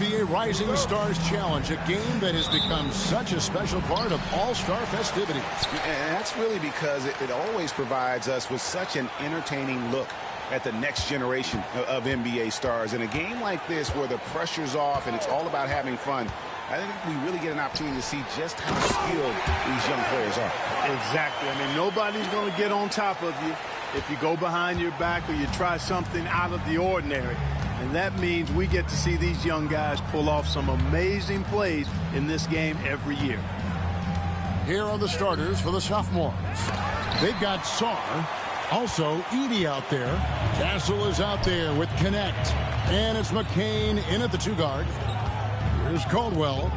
NBA Rising Stars Challenge, a game that has become such a special part of All-Star festivities. And that's really because it always provides us with such an entertaining look at the next generation of NBA stars. In a game like this where the pressure's off and it's all about having fun, I think we really get an opportunity to see just how skilled these young players are. Exactly. I mean, nobody's going to get on top of you if you go behind your back or you try something out of the ordinary. And that means we get to see these young guys pull off some amazing plays in this game every year. Here are the starters for the sophomores. They've got Sarr, also Edey out there. Castle is out there with Connect. And it's McCain in at the 2 guard. Here's Caldwell.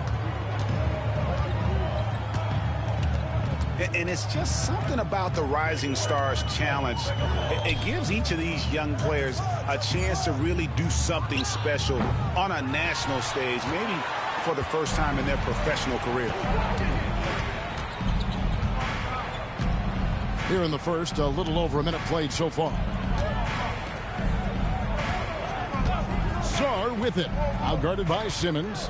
And it's just something about the Rising Stars Challenge. It gives each of these young players a chance to really do something special on a national stage, maybe for the first time in their professional career. Here in the first, a little over a minute played so far. Sarr with it. Out guarded by Simmons.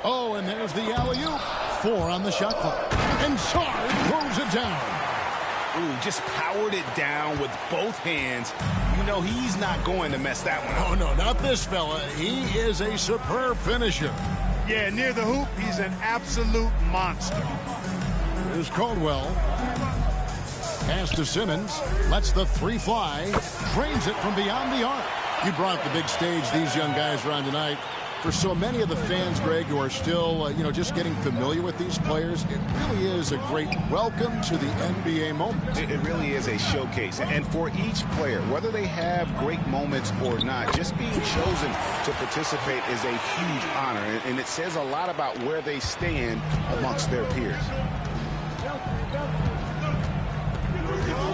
Oh, and there's the alley-oop. 4 on the shot clock. And Sarr throws it down. Ooh, just powered it down with both hands. You know he's not going to mess that one up. Oh, no, not this fella. He is a superb finisher. Yeah, near the hoop, he's an absolute monster. Here's Caldwell. Pass to Simmons. Lets the 3 fly. Drains it from beyond the arc. You brought the big stage these young guys are on tonight. For so many of the fans, Greg, who are still, just getting familiar with these players, it really is a great welcome to the NBA moment. It really is a showcase. And for each player, whether they have great moments or not, just being chosen to participate is a huge honor. And it says a lot about where they stand amongst their peers.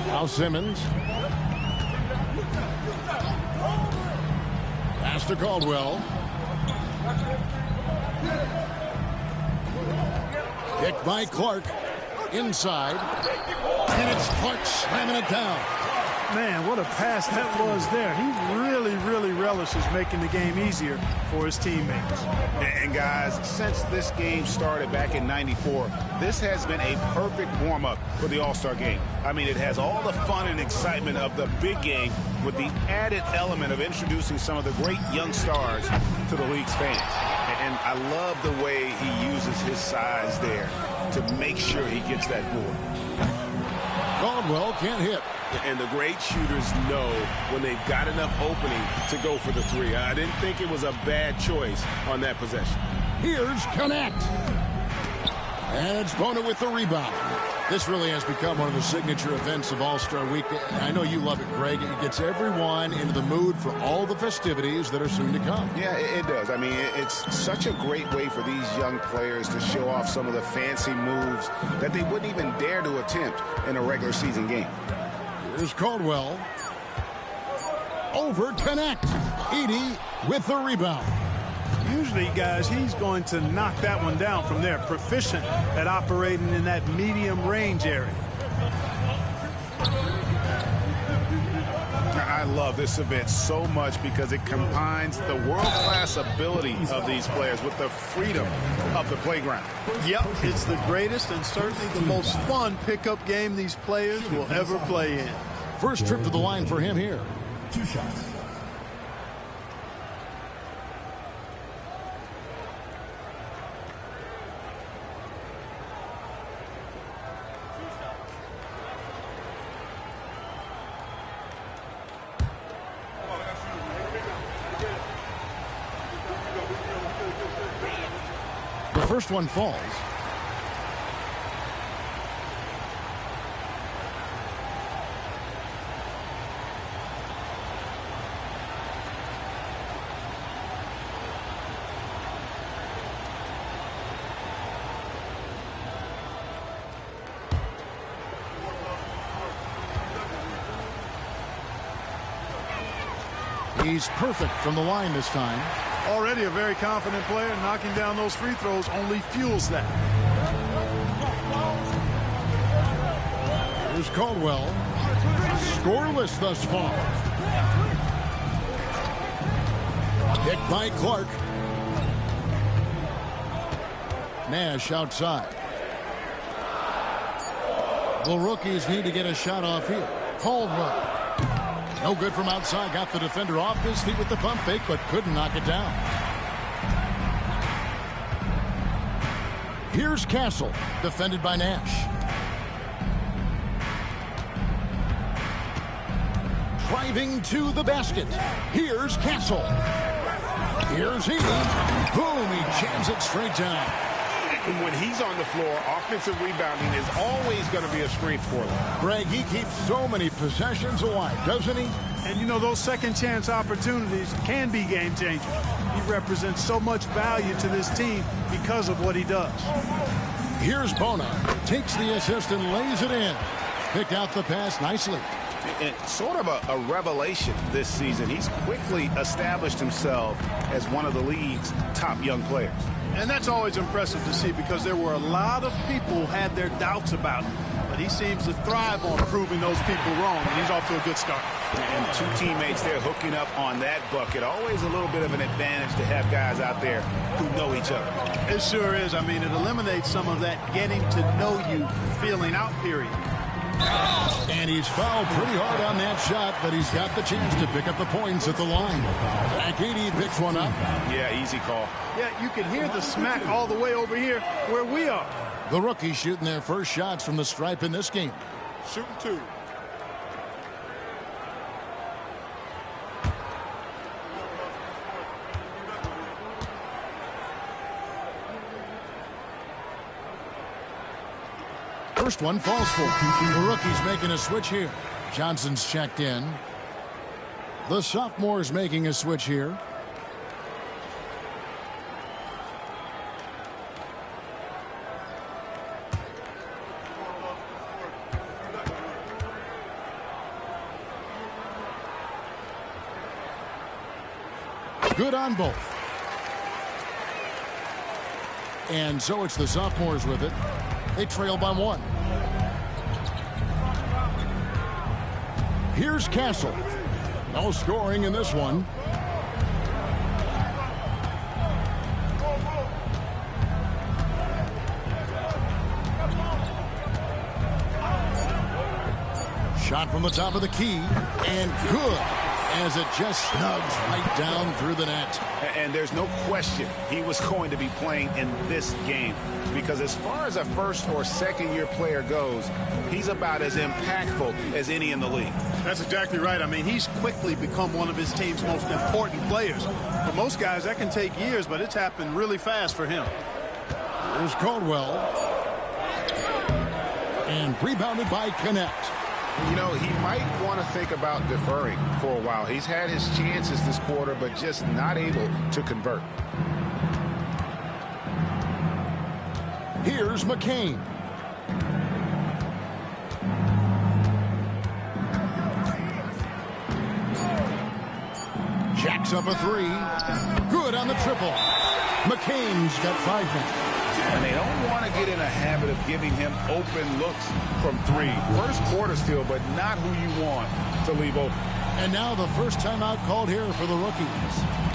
Now Simmons. Pass to Caldwell. Picked by Clark. Inside. And it's Clark slamming it down. Man, what a pass that was there. He really relishes making the game easier for his teammates. And guys, since this game started back in '94, this has been a perfect warm-up for the All-Star game. I mean, it has all the fun and excitement of the big game with the added element of introducing some of the great young stars to the league's fans. And I love the way he uses his size there to make sure he gets that board. Caldwell can't hit. And the great shooters know when they've got enough opening to go for the 3. I didn't think it was a bad choice on that possession. Here's Connect. And it's Bona with the rebound. This really has become one of the signature events of All-Star Week. I know you love it, Greg. It gets everyone into the mood for all the festivities that are soon to come. Yeah, it does. I mean, it's such a great way for these young players to show off some of the fancy moves that they wouldn't even dare to attempt in a regular season game. Here's Caldwell. Over Connect. Edey with the rebound. Usually, guys, he's going to knock that one down from there. Proficient at operating in that medium range area. I love this event so much because it combines the world-class ability of these players with the freedom of the playground. Yep, it's the greatest and certainly the most fun pickup game these players will ever play in. First trip to the line for him here. 2 shots. The first one falls. He's perfect from the line this time. Already a very confident player. Knocking down those free throws only fuels that. Here's Caldwell. Scoreless thus far. Picked by Clark. Nash outside. The rookies need to get a shot off here. Caldwell. No good from outside. Got the defender off his feet with the pump fake, but couldn't knock it down. Here's Castle, defended by Nash. Driving to the basket. Here's Castle. Here's he. Boom, he jams it straight down. And when he's on the floor, offensive rebounding is always going to be a strength for them. Greg, he keeps so many possessions alive, doesn't he? And, you know, those second-chance opportunities can be game-changing. He represents so much value to this team because of what he does. Here's Bona. Takes the assist and lays it in. Picked out the pass nicely. And sort of a revelation this season. He's quickly established himself as one of the league's top young players. And that's always impressive to see because there were a lot of people who had their doubts about him. But he seems to thrive on proving those people wrong, and he's off to a good start. And two teammates there hooking up on that bucket. Always a little bit of an advantage to have guys out there who know each other. It sure is. I mean, it eliminates some of that getting to know you feeling out period. And he's fouled pretty hard on that shot, but he's got the chance to pick up the points at the line. Zach Edey picks one up. Yeah, easy call. Yeah, you can hear the smack all the way over here where we are. The rookies shooting their first shots from the stripe in this game. Shooting two. First one falls for. The rookie's making a switch here. Johnson's checked in. The sophomore's making a switch here. Good on both. And so it's the sophomores with it. They trail by one. Here's Castle. No scoring in this one. Shot from the top of the key. And good, as it just snugs right down through the net. And there's no question he was going to be playing in this game. Because as far as a first or second year player goes, he's about as impactful as any in the league. That's exactly right. I mean, he's quickly become one of his team's most important players. For most guys, that can take years, but it's happened really fast for him. Here's Caldwell. And rebounded by Connect. You know, he might want to think about deferring for a while. He's had his chances this quarter, but just not able to convert. Here's McCain. Jacks up a three. Good on the triple. McCain's got 5 now. And they don't want to get in a habit of giving him open looks from three. First quarter still, but not who you want to leave open. And now the first timeout called here for the rookies.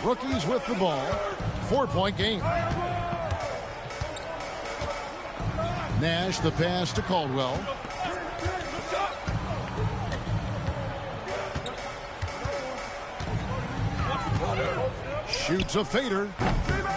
Rookies with the ball. 4-point game. Nash the pass to Caldwell. Shoots a fader.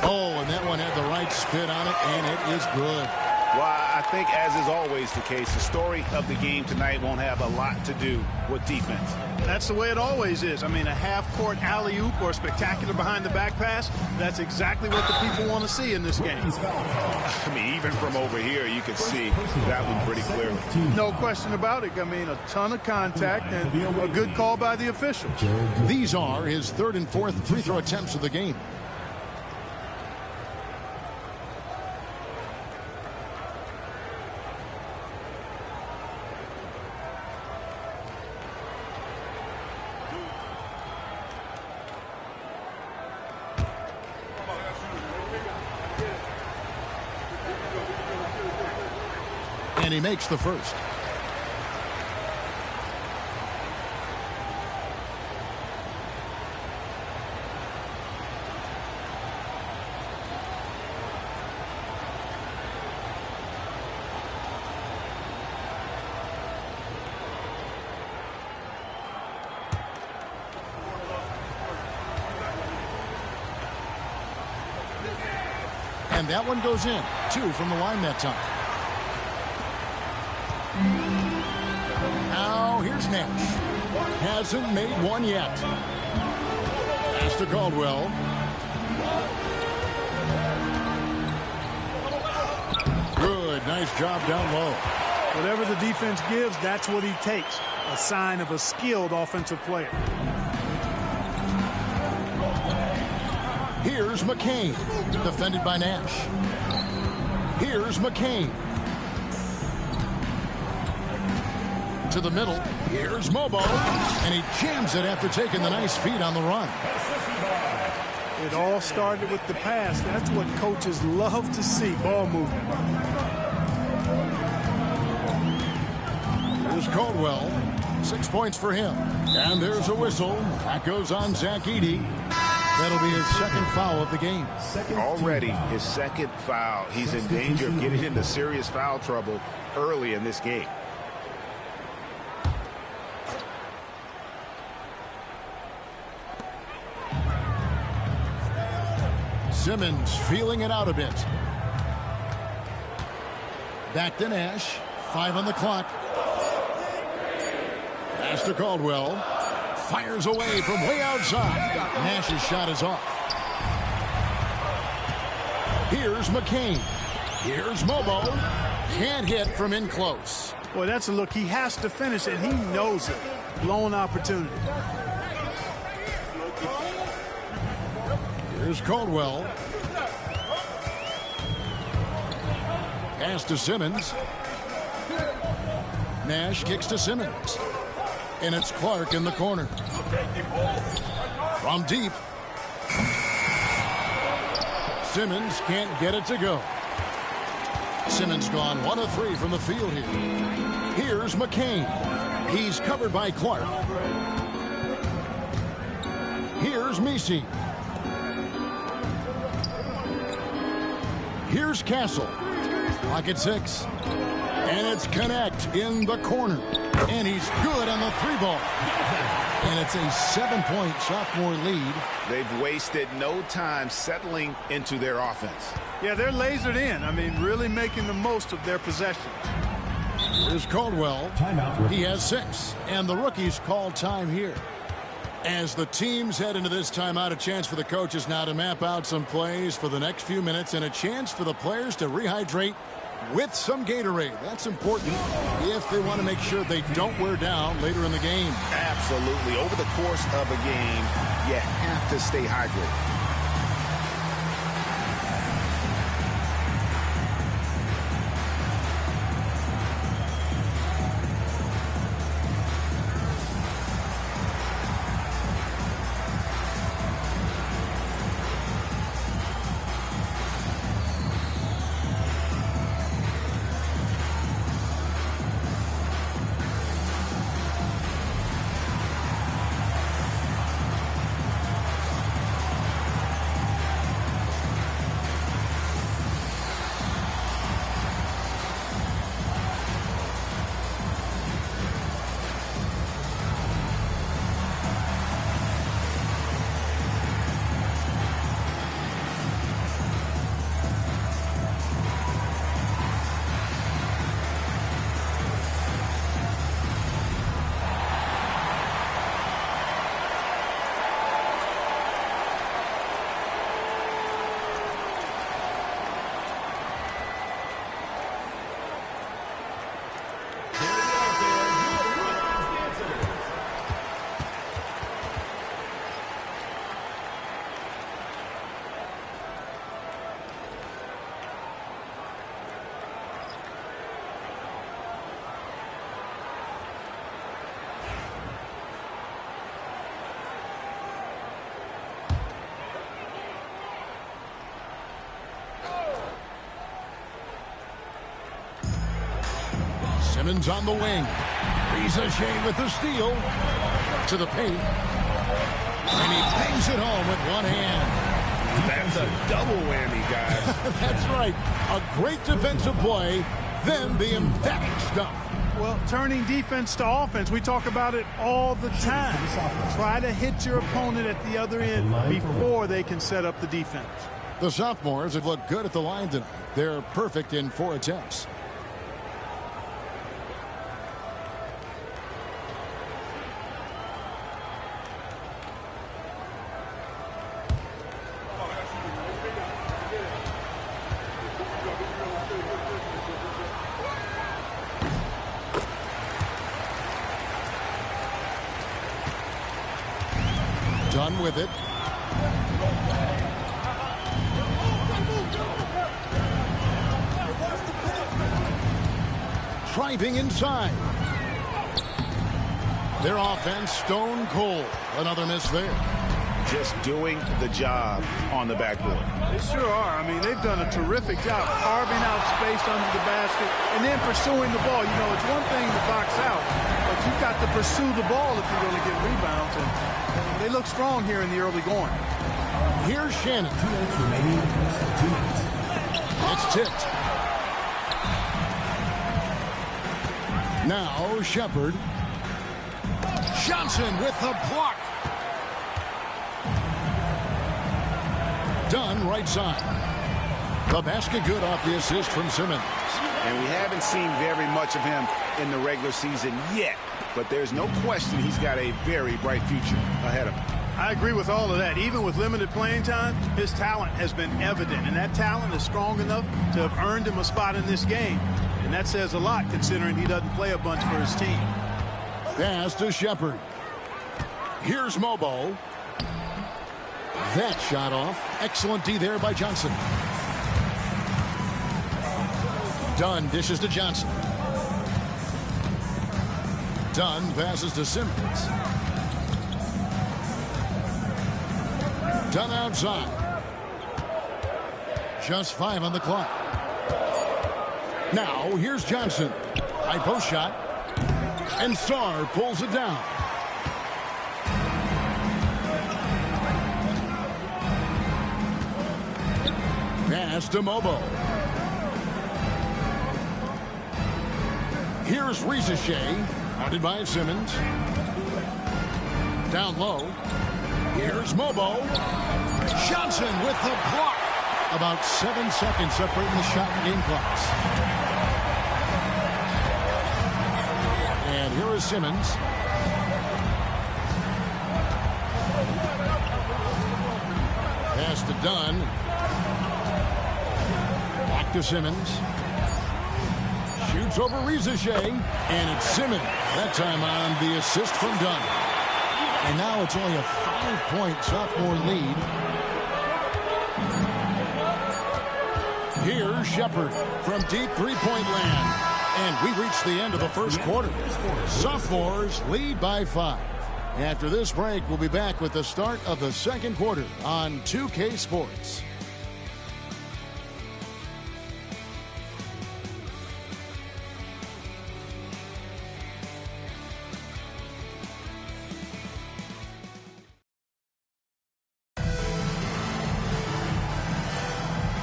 Oh, and that one had the right spin on it, and it is good. Well, I think, as is always the case, the story of the game tonight won't have a lot to do with defense. That's the way it always is. I mean, a half-court alley-oop or a spectacular behind-the-back pass, that's exactly what the people want to see in this game. I mean, even from over here, you can see that one pretty clearly. No question about it. I mean, a ton of contact and a good call by the officials. These are his third and fourth free throw attempts of the game. And he makes the first. And that one goes in. 2 from the line that time. Now here's Nash. Hasn't made one yet. Pass to Caldwell. Good. Nice job down low. Whatever the defense gives, that's what he takes. A sign of a skilled offensive player. Here's McCain. Defended by Nash. Here's McCain. To the middle. Here's Mobo. And he jams it after taking the nice feed on the run. It all started with the pass. That's what coaches love to see, ball movement. Here's Caldwell. 6 points for him. And there's a whistle. That goes on Zach Edey. That'll be his second foul of the game. Already his second foul. He's in danger of getting into serious foul trouble early in this game. Simmons feeling it out a bit. Back to Nash. 5 on the clock. Pass to Caldwell. Fires away from way outside. Nash's shot is off. Here's McCain. Here's Mobo. Can't hit from in close. Boy, that's a look. He has to finish it. He knows it. Blown opportunity. Here's Caldwell. Pass to Simmons. Nash kicks to Simmons. And it's Clark in the corner. From deep. Simmons can't get it to go. Simmons gone 1 of 3 from the field here. Here's McCain. He's covered by Clark. Here's Messi. Here's Castle. Clock at 6. And it's Connect in the corner. And he's good on the 3-ball. And it's a 7-point sophomore lead. They've wasted no time settling into their offense. Yeah, they're lasered in. I mean, really making the most of their possession. Here's Caldwell. He has 6. And the rookies call time here. As the teams head into this timeout, a chance for the coaches now to map out some plays for the next few minutes and a chance for the players to rehydrate with some Gatorade. That's important if they want to make sure they don't wear down later in the game. Absolutely. Over the course of a game, you have to stay hydrated. Simmons on the wing. Ricochet with the steal. To the paint. And he bangs it home with one hand. That's a double whammy, guys. That's right. A great defensive play, then the emphatic stuff. Well, turning defense to offense, we talk about it all the time. Try to hit your opponent at the other end before they can set up the defense. The sophomores have looked good at the line tonight. They're perfect in 4 attempts. Done with it. Driving inside. Their offense stone cold. Another miss there. Just doing the job on the backboard. They sure are. I mean, they've done a terrific job carving out space under the basket and then pursuing the ball. You know, it's one thing to box out, but you've got to pursue the ball if you're going to get rebounds. And they look strong here in the early going. Here's Shannon. It's tipped. Now Shepard. Johnson with the block. Dunn right side. The basket good off the assist from Simmons. And we haven't seen very much of him in the regular season yet. But there's no question he's got a very bright future ahead of him. I agree with all of that. Even with limited playing time, his talent has been evident. And that talent is strong enough to have earned him a spot in this game. And that says a lot considering he doesn't play a bunch for his team. Pass to Shepard. Here's Mobo. That shot off. Excellent D there by Johnson. Dunn dishes to Johnson. Dunn passes to Simmons. Dunn outside. Just 5 on the clock. Now here's Johnson. High post shot. And Sarr pulls it down. Pass to Mobo. Here's Ricochet. Guarded by Simmons. Down low. Here's Mobo. Johnson with the block. About 7 seconds separating the shot and game clocks. And here is Simmons. Pass to Dunn. Back to Simmons. Shoots over Ricochet. And it's Simmons. That time on the assist from Dunn. And now it's only a 5-point sophomore lead. Here's Shepard from deep three-point land. And we reach the end of the first quarter. Sophomores lead by 5. After this break, we'll be back with the start of the second quarter on 2K Sports.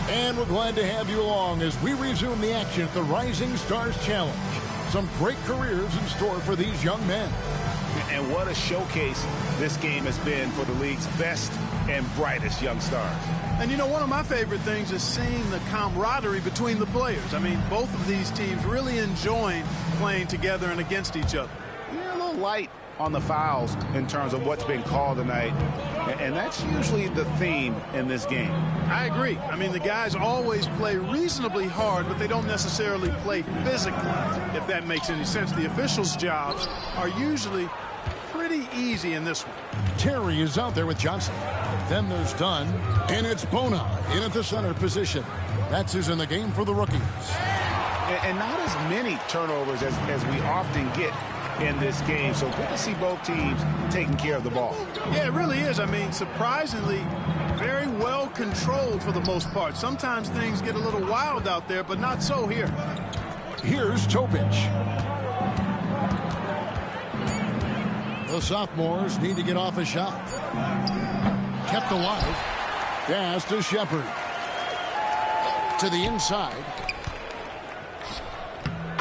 And we're glad to have you along as we resume the action at the Rising Stars Challenge. Some great careers in store for these young men. And what a showcase this game has been for the league's best and brightest young stars. And you know, one of my favorite things is seeing the camaraderie between the players. I mean, both of these teams really enjoying playing together and against each other. Yeah, a little light on the fouls in terms of what's been called tonight. And that's usually the theme in this game. I agree. I mean, the guys always play reasonably hard, but they don't necessarily play physically, if that makes any sense. The officials' jobs are usually pretty easy in this one. Terry is out there with Johnson. Then there's Dunn. And it's Bona in at the center position. That's who's in the game for the rookies. And not as many turnovers as we often get in this game. So good to see both teams taking care of the ball. Yeah, it really is. I mean, surprisingly, very well controlled for the most part. Sometimes things get a little wild out there, but not so here. Here's Topic. The sophomores need to get off a shot. Kept alive. Pass to Shepard. To the inside.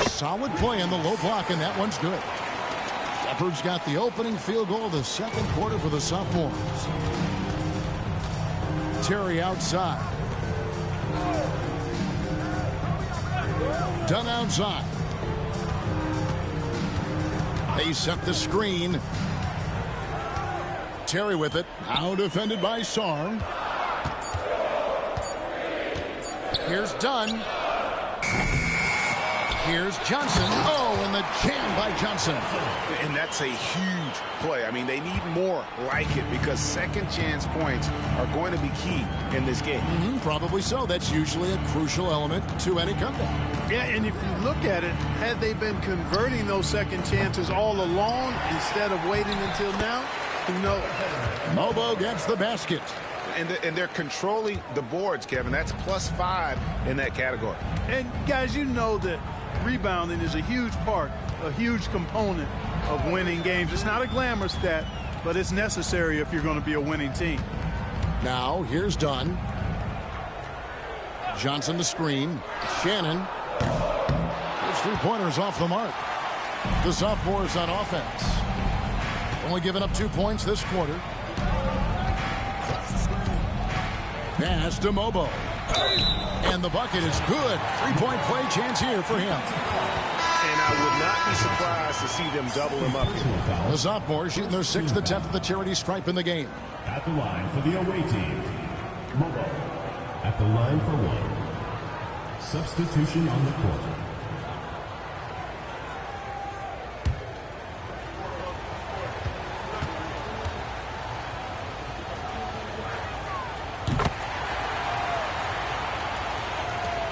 Solid play on the low block, and that one's good. Shepard's got the opening field goal of the second quarter for the sophomores. Terry outside. Dunn outside. They set the screen. Terry with it. Now defended by Sarr. Here's Dunn. Here's Johnson. Oh, and the jam by Johnson. And that's a huge play. I mean, they need more like it because second chance points are going to be key in this game. Probably so. That's usually a crucial element to any comeback. Yeah, and if you look at it, had they been converting those second chances all along instead of waiting until now, who knows? Mobo gets the basket. And they're controlling the boards, Kevin. That's +5 in that category. And, guys, you know that rebounding is a huge part, a huge component of winning games. It's not a glamour stat, but it's necessary if you're going to be a winning team. Now, here's Dunn. Johnson the screen. Shannon. His three-pointer's off the mark. The sophomores on offense. Only giving up 2 points this quarter. Pass to Mobo. And the bucket is good. Three-point play chance here for him. And I would not be surprised to see them double him up here. The sophomores shooting their 6th attempt at the charity stripe in the game. At the line for the away team, Mobo. At the line for one. Substitution on the court.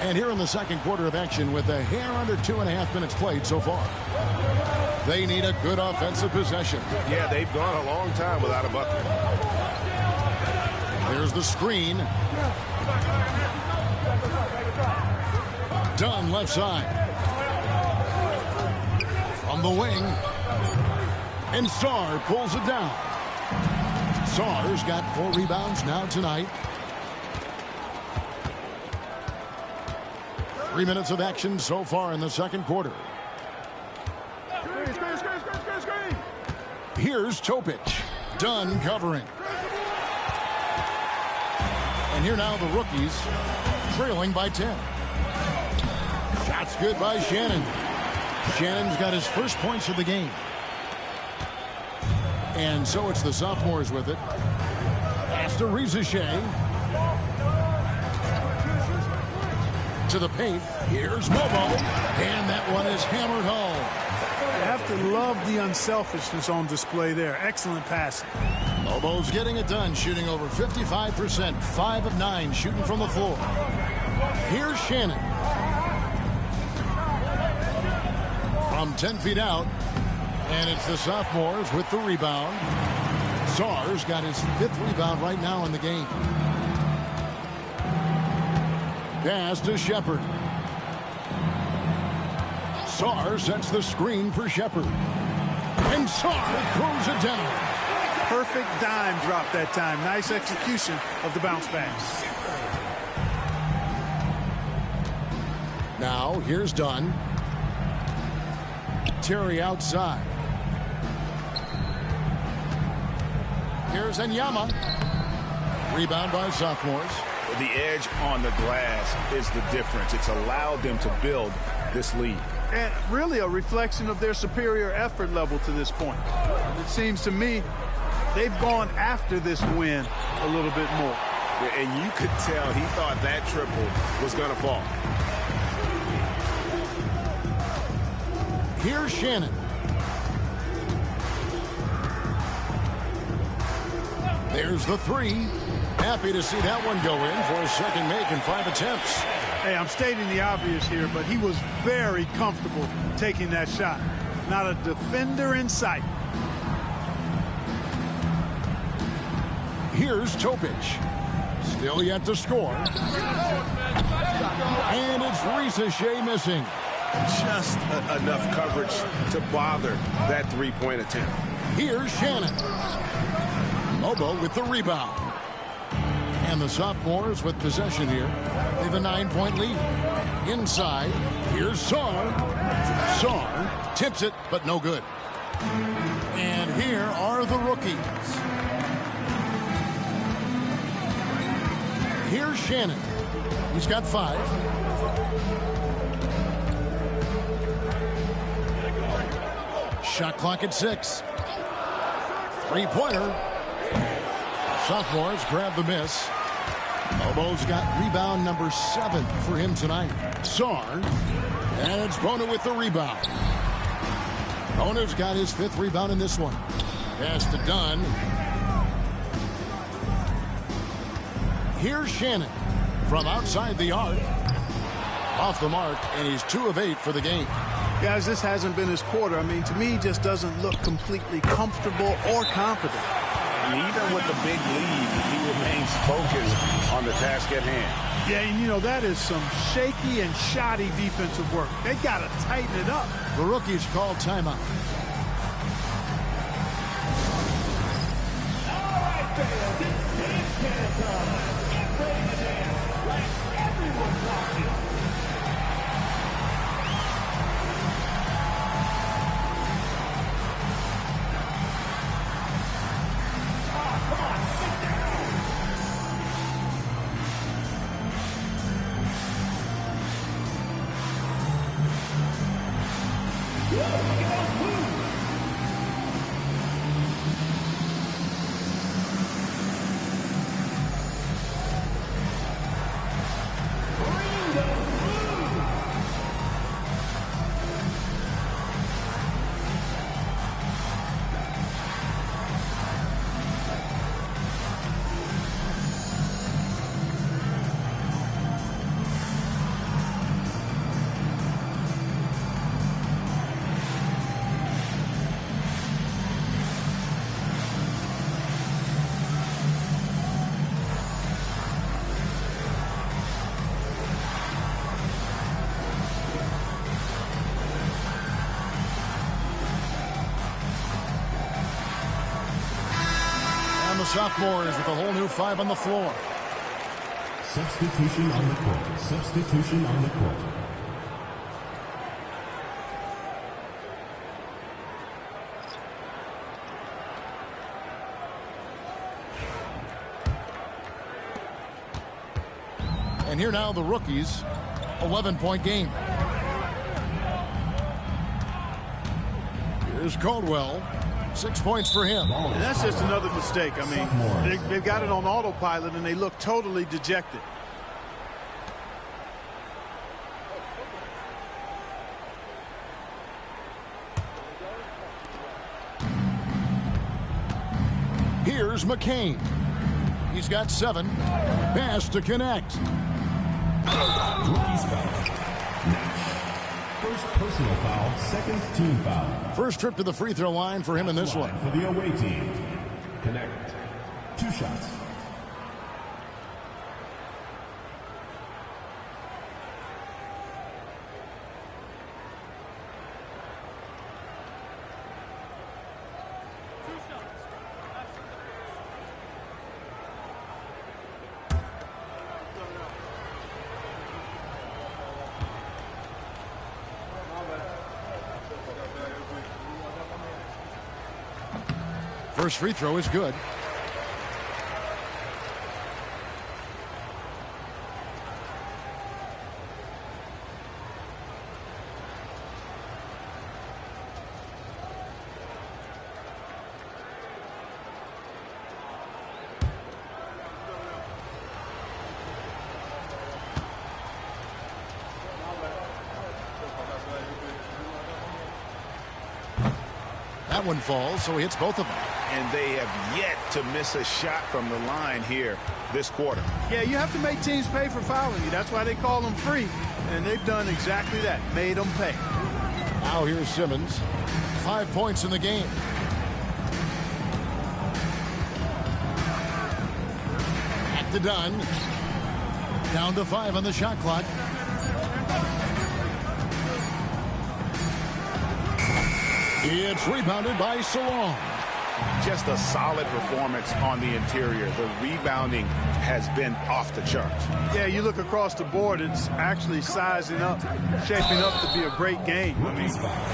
And here in the second quarter of action with a hair under 2.5 minutes played so far. They need a good offensive possession. Yeah, they've gone a long time without a bucket. There's the screen. Dunn left side. From the wing. And Sarr pulls it down. Sarr's got 4 rebounds now tonight. 3 minutes of action so far in the second quarter. Here's Topic. Dunn covering. And here now the rookies trailing by 10. Shots good by Shannon. Shannon's got his first points of the game. And so it's the sophomores with it. Pass to Rizachet. To the paint. Here's Mobo. And that one is hammered home. You have to love the unselfishness on display there. Excellent passing. Mobo's getting it done, shooting over 55%. 5 of 9 shooting from the floor. Here's Shannon. From 10 feet out. And it's the sophomores with the rebound. Sarr's got his 5th rebound right now in the game. Pass to Shepard. Sarr sets the screen for Shepard. And Sarr throws it down. Perfect dime drop that time. Nice execution of the bounce pass. Now, here's Dunn. Terry outside. Here's Enyama. Rebound by sophomores. The edge on the glass is the difference. It's allowed them to build this lead. And really a reflection of their superior effort level to this point. It seems to me they've gone after this win a little bit more. And you could tell he thought that triple was going to fall. Here's Shannon. There's the 3. Happy to see that one go in for a second make in 5 attempts. Hey, I'm stating the obvious here, but he was very comfortable taking that shot. Not a defender in sight. Here's Topic. Still yet to score. And it's Rizachet missing. Just enough coverage to bother that three-point attempt. Here's Shannon. Mobo with the rebound. And the sophomores with possession here. They have a 9-point lead. Inside, here's Sarr. Sarr tips it, but no good. And here are the rookies. Here's Shannon. He's got 5. Shot clock at 6. Three-pointer. Sophomores grab the miss. Mobo's got rebound number 7 for him tonight. Sarr. And it's Bona with the rebound. Bona's got his 5th rebound in this one. Pass to Dunn. Here's Shannon from outside the arc. Off the mark, and he's 2 of 8 for the game. Guys, this hasn't been his quarter. I mean, to me, he just doesn't look completely comfortable or confident. And even with the big lead, he remains focused on the task at hand. Yeah, and you know, that is some shaky and shoddy defensive work. They got to tighten it up. The rookies call timeout. All right, fans, it's dance can time. Get ready to dance like everyone's watching. The sophomores with a whole new 5 on the floor. Substitution on the court. Substitution on the court. And here now the rookies. 11-point game. Here's Caldwell. 6 points for him. And that's just another mistake. I mean, they've got it on autopilot, and they look totally dejected. Here's McCain. He's got 7. Pass to connect. Rookies foul. First personal foul, second team foul. First trip to the free throw line for him in this one. For the away team. Connect. 2 shots. First free throw is good. That one falls, so he hits both of them. And they have yet to miss a shot from the line here this quarter. Yeah, you have to make teams pay for fouling you. That's why they call them free. And they've done exactly that, made them pay. Now here's Simmons. 5 points in the game. Back to Dunn. Down to 5 on the shot clock. It's rebounded by Salon. Just a solid performance on the interior. The rebounding has been off the charts. Yeah, you look across the board, it's actually sizing up, shaping up to be a great game. I mean,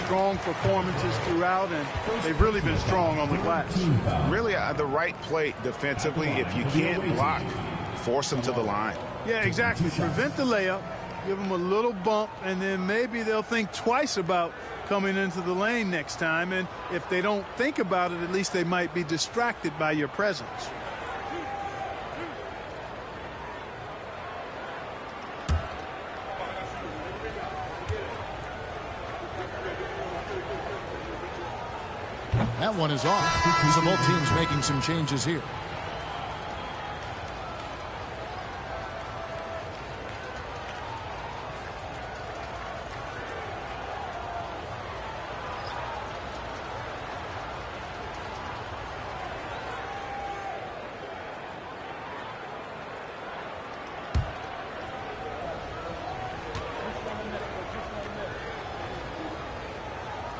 strong performances throughout, and they've really been strong on the glass. Really the right play defensively. If you can't block, force them to the line. Yeah, exactly. Prevent the layup, give them a little bump, and then maybe they'll think twice about coming into the lane next time. And if they don't think about it, at least they might be distracted by your presence. That one is off. So both teams making some changes here.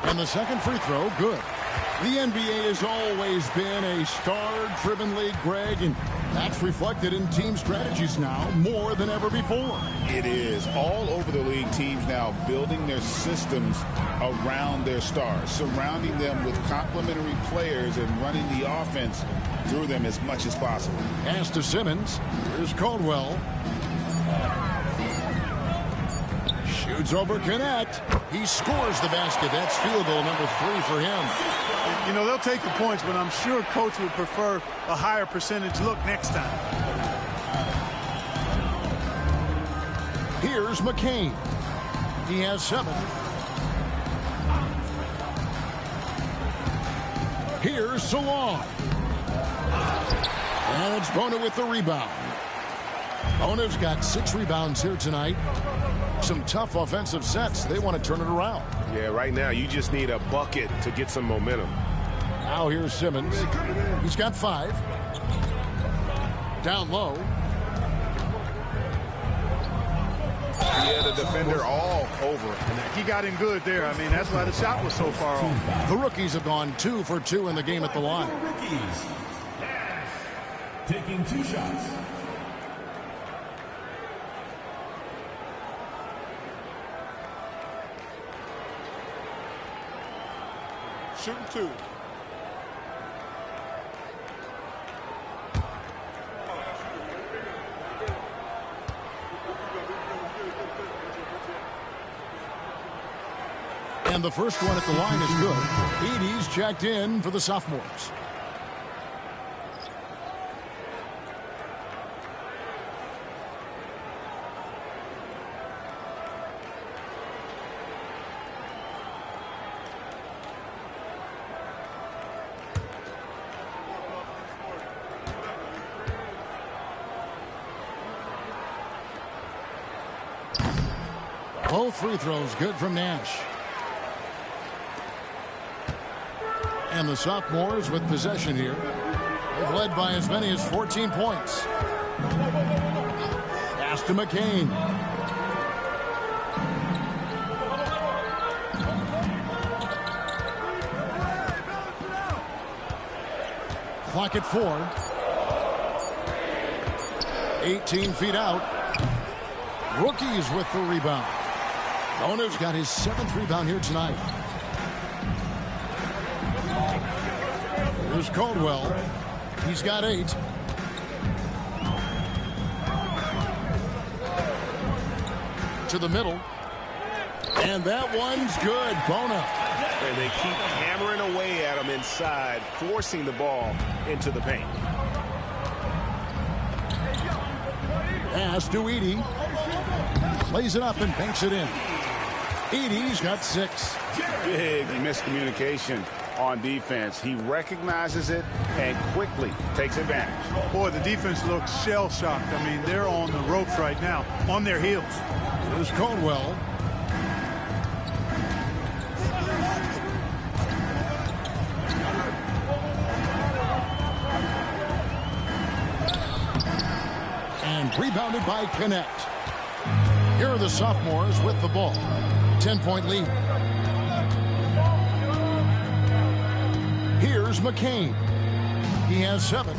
And the second free throw, good. The NBA has always been a star-driven league, Greg, and that's reflected in team strategies now more than ever before. It is. All over the league, teams now building their systems around their stars, surrounding them with complementary players and running the offense through them as much as possible. Pass to Simmons. Here's Caldwell. Shoots over Connect. He scores the basket. That's field goal number 3 for him. You know, they'll take the points, but I'm sure coach would prefer a higher percentage look next time. Here's McCain. He has 7. Here's Salon. And it's Bona with the rebound. Bona's got 6 rebounds here tonight. Some tough offensive sets. They want to turn it around. Yeah, right now you just need a bucket to get some momentum. Now here's Simmons. He's got 5. Down low. Yeah, the defender all over. He got him good there. I mean, that's why the shot was so far off. The rookies have gone 2 for 2 in the game at the line. Rookies. Taking 2 shots. Shooting 2. And the first one at the line is good. Edie's checked in for the sophomores. Both free throws good from Nash. And the sophomores with possession here. They've led by as many as 14 points. Pass to McCain. Clock at 4. 18 feet out. Rookies with the rebound. Bona's got his 7th rebound here tonight. Here's Caldwell. He's got 8. To the middle. And that one's good. Bona. And they keep hammering away at him inside, forcing the ball into the paint. Pass to Edie. Plays it up and banks it in. Edie's got 6. Big miscommunication on defense. He recognizes it and quickly takes advantage. Boy, the defense looks shell-shocked. I mean, they're on the ropes right now, on their heels. Here's Caldwell. And rebounded by Connect. Here are the sophomores with the ball. 10-point lead. Here's McCain. He has 7.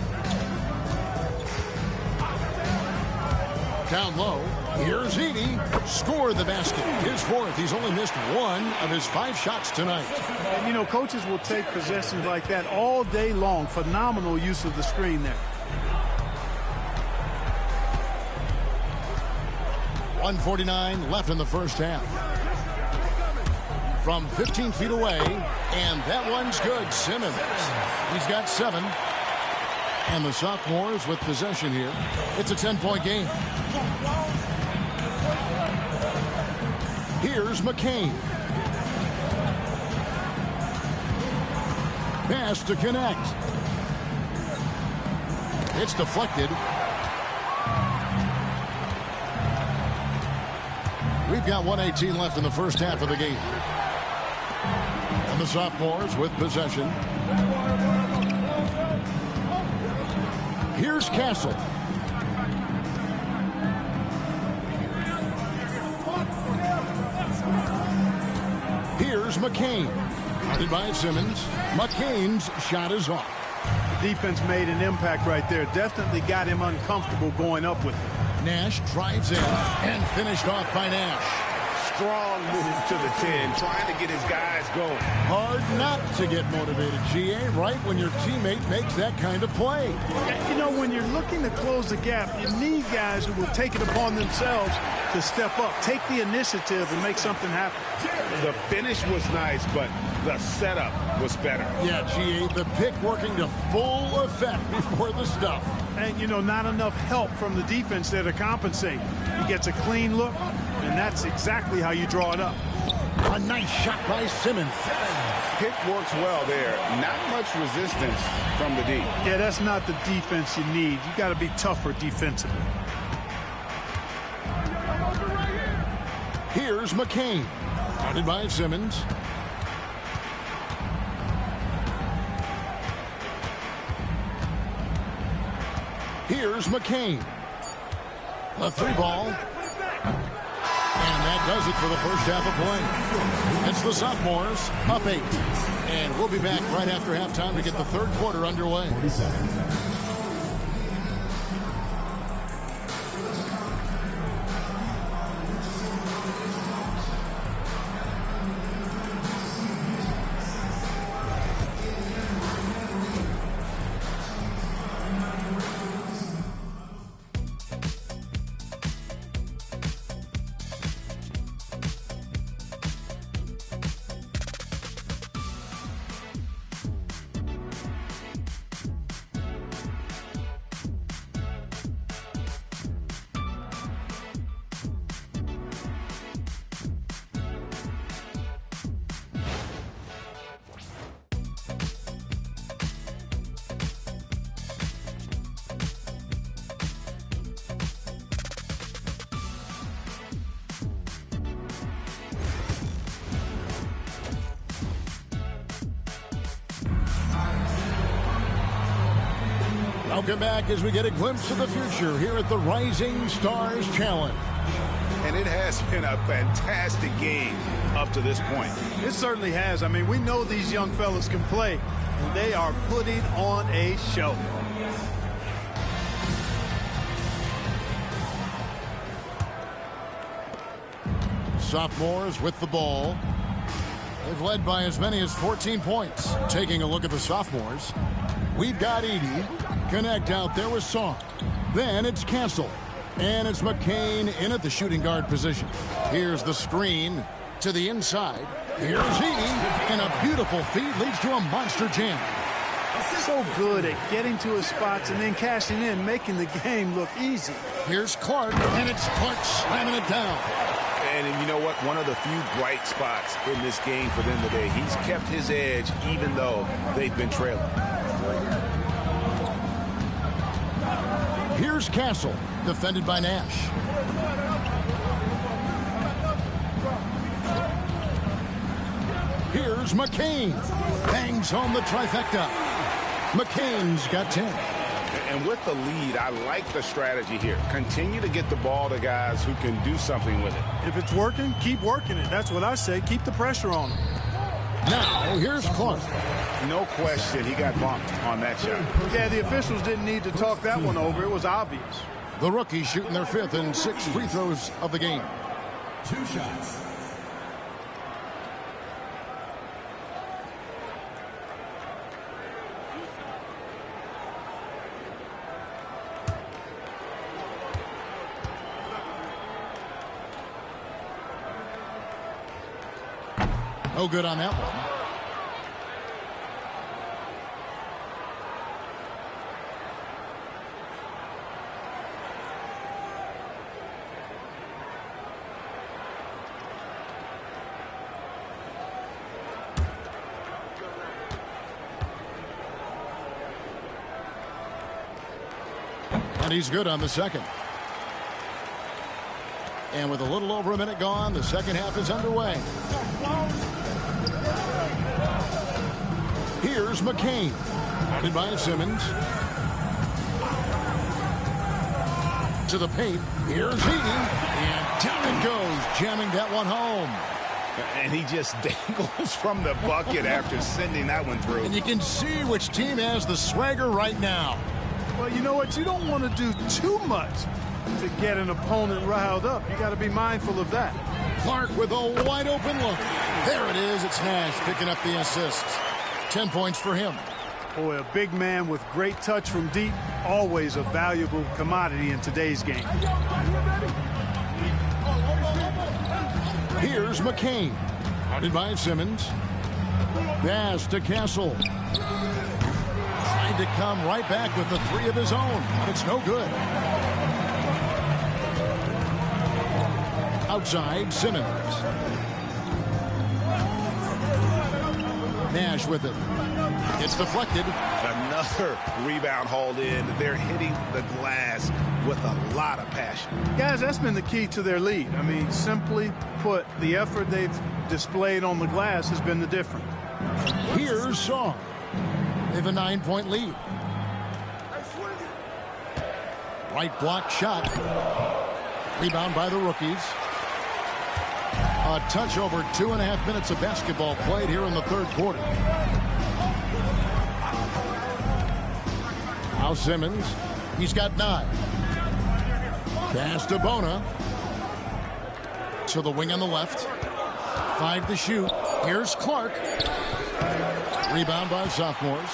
Down low. Here's Edey. Scored the basket. His 4th. He's only missed 1 of his 5 shots tonight. And, you know, coaches will take possessions like that all day long. Phenomenal use of the screen there. 1:49 left in the first half. From 15 feet away, and that one's good. Simmons. He's got 7. And the sophomores with possession here. It's a 10-point game. Here's McCain. Pass to connect. It's deflected. We've got 1:18 left in the first half of the game. And the sophomores with possession. Here's Castle. Here's McCain. Guarded by Simmons. McCain's shot is off. The defense made an impact right there. Definitely got him uncomfortable going up with it. Nash drives in and finished off by Nash. Strong move to the 10, trying to get his guys going. Hard not to get motivated, GA, right when your teammate makes that kind of play. You know, when you're looking to close the gap, you need guys who will take it upon themselves to step up, take the initiative, and make something happen. The finish was nice, but the setup was better. Yeah, GA, the pick working to full effect before the stuff. And, you know, not enough help from the defense there to compensate. He gets a clean look, and that's exactly how you draw it up. A nice shot by Simmons. Pick works well there. Not much resistance from the D. Yeah, that's not the defense you need. You got to be tougher defensively. Here's McCain. Guarded by Simmons. Here's McCain. The 3 ball. And that does it for the first half of play. It's the sophomores up 8. And we'll be back right after halftime to get the third quarter underway. 47. Welcome back as we get a glimpse of the future here at the Rising Stars Challenge. And it has been a fantastic game up to this point. It certainly has. I mean, we know these young fellas can play, and they are putting on a show. Sophomores with the ball. They've led by as many as 14 points. Taking a look at the sophomores, we've got Edey. Connect out there with Song. Then it's Castle. And it's McCain in at the shooting guard position. Here's the screen to the inside. Here's Edey. And a beautiful feed leads to a monster jam. So good at getting to his spots and then cashing in, making the game look easy. Here's Clark. And it's Clark slamming it down. And you know what? One of the few bright spots in this game for them today. He's kept his edge even though they've been trailing. Here's Castle, defended by Nash. Here's McCain. Bangs home the trifecta. McCain's got 10. And with the lead, I like the strategy here. Continue to get the ball to guys who can do something with it. If it's working, keep working it. That's what I say. Keep the pressure on them. Now, here's Clark. No question, he got bumped on that shot. Yeah, the officials didn't need to talk that one over. It was obvious. The rookies shooting their 5th and 6th free throws of the game. 2 shots. No good on that one. And he's good on the second. And with a little over a minute gone, the second half is underway. Here's McCain. Guarded by Simmons. To the paint. Here's Heaney. And down it goes, jamming that one home. And he just dangles from the bucket after sending that one through. And you can see which team has the swagger right now. Well, you know what? You don't want to do too much to get an opponent riled up. You got to be mindful of that. Clark with a wide open look. There it is. It's Nash picking up the assist. 10 points for him. Boy, a big man with great touch from deep, always a valuable commodity in today's game. Here's McCain. Guarded by Simmons. Pass to Castle. Trying to come right back with the 3 of his own, but it's no good. Outside, Simmons. Nash with it. It's deflected. Another rebound hauled in. They're hitting the glass with a lot of passion. Guys, that's been the key to their lead. I mean, simply put, the effort they've displayed on the glass has been the difference. Here's Shaw. They have a 9-point lead. Right block shot. Rebound by the rookies. A touch over 2.5 minutes of basketball played here in the third quarter. Now Simmons. He's got 9. Pass to Bona. To the wing on the left. 5 to shoot. Here's Clark. Rebound by sophomores.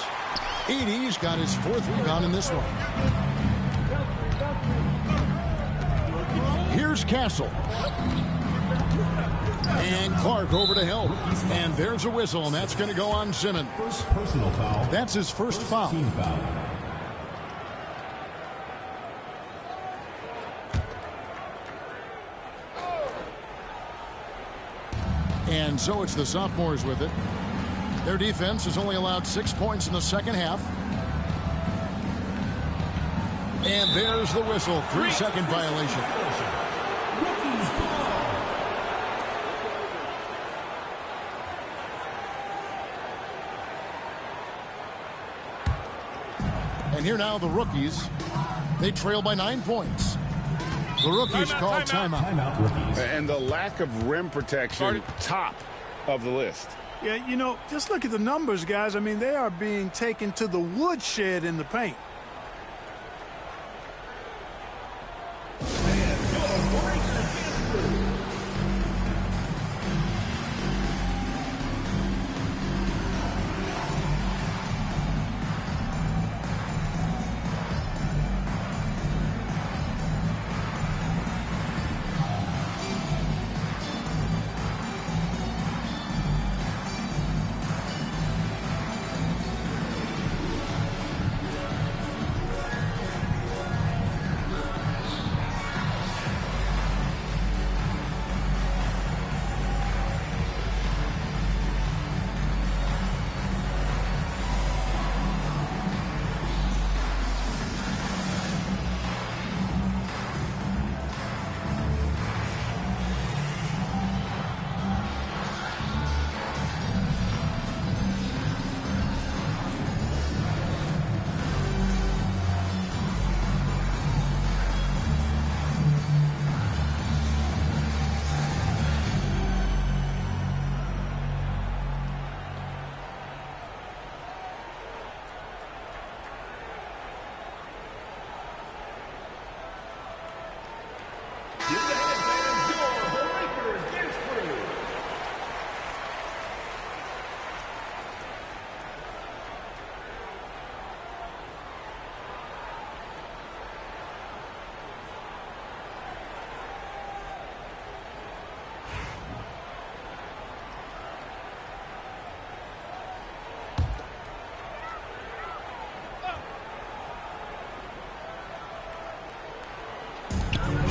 Edey's got his 4th rebound in this one. Here's Castle. And Clark over to help. And there's a whistle, and that's going to go on Simmons. First personal foul. That's his first foul. Team foul. And so it's the sophomores with it. Their defense has only allowed 6 points in the second half. And there's the whistle. 3-second violation. And here now the rookies. They trail by 9 points. The rookies call timeout. Timeout rookies. And the lack of rim protection, top of the list. Yeah, you know, just look at the numbers, guys. I mean, they are being taken to the woodshed in the paint.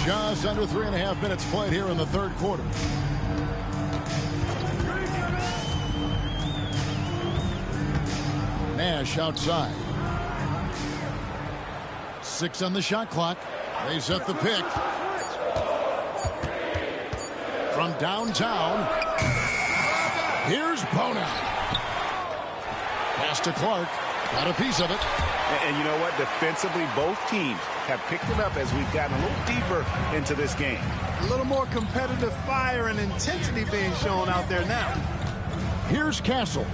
Just under 3.5 minutes played here in the third quarter. Nash outside. 6 on the shot clock. They set the pick. From downtown. Here's Bona. Pass to Clark. Got a piece of it. And you know what? Defensively, both teams have picked it up as we've gotten a little deeper into this game. A little more competitive fire and intensity being shown out there now. Here's Castle.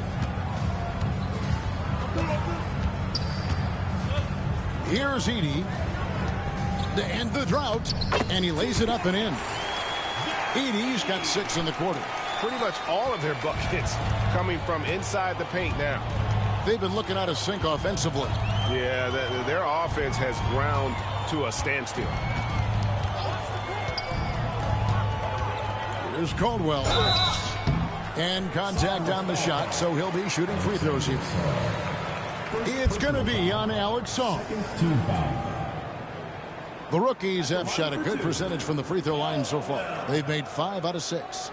Here's Edey to end the drought, and he lays it up and in. Edey's got 6 in the quarter. Pretty much all of their buckets coming from inside the paint now. They've been looking out of sync offensively. Yeah, their offense has ground to a standstill. Here's Caldwell. And contact on the shot, so he'll be shooting free throws here. It's going to be on Alex Song. The rookies have shot a good percentage from the free throw line so far. They've made 5 out of 6.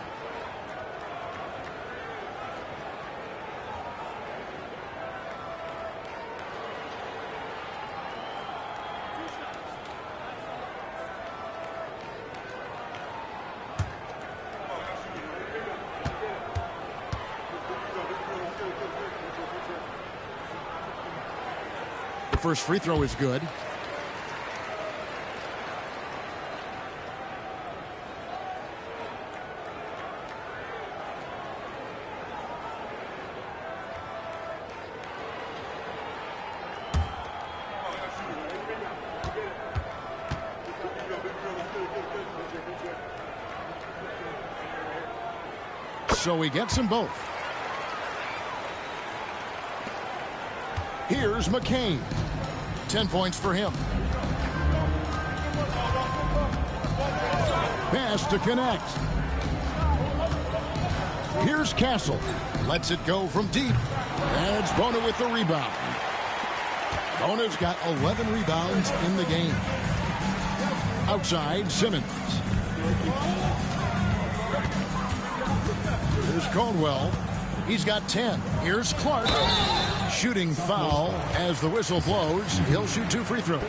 The first free throw is good. So he gets them both. Here's McCain. 10 points for him. Pass to connect. Here's Castle. Lets it go from deep. And it's Bona with the rebound. Bona's got 11 rebounds in the game. Outside, Simmons. Here's Caldwell. He's got 10. Here's Clark. Shooting foul as the whistle blows. He'll shoot 2 free throws.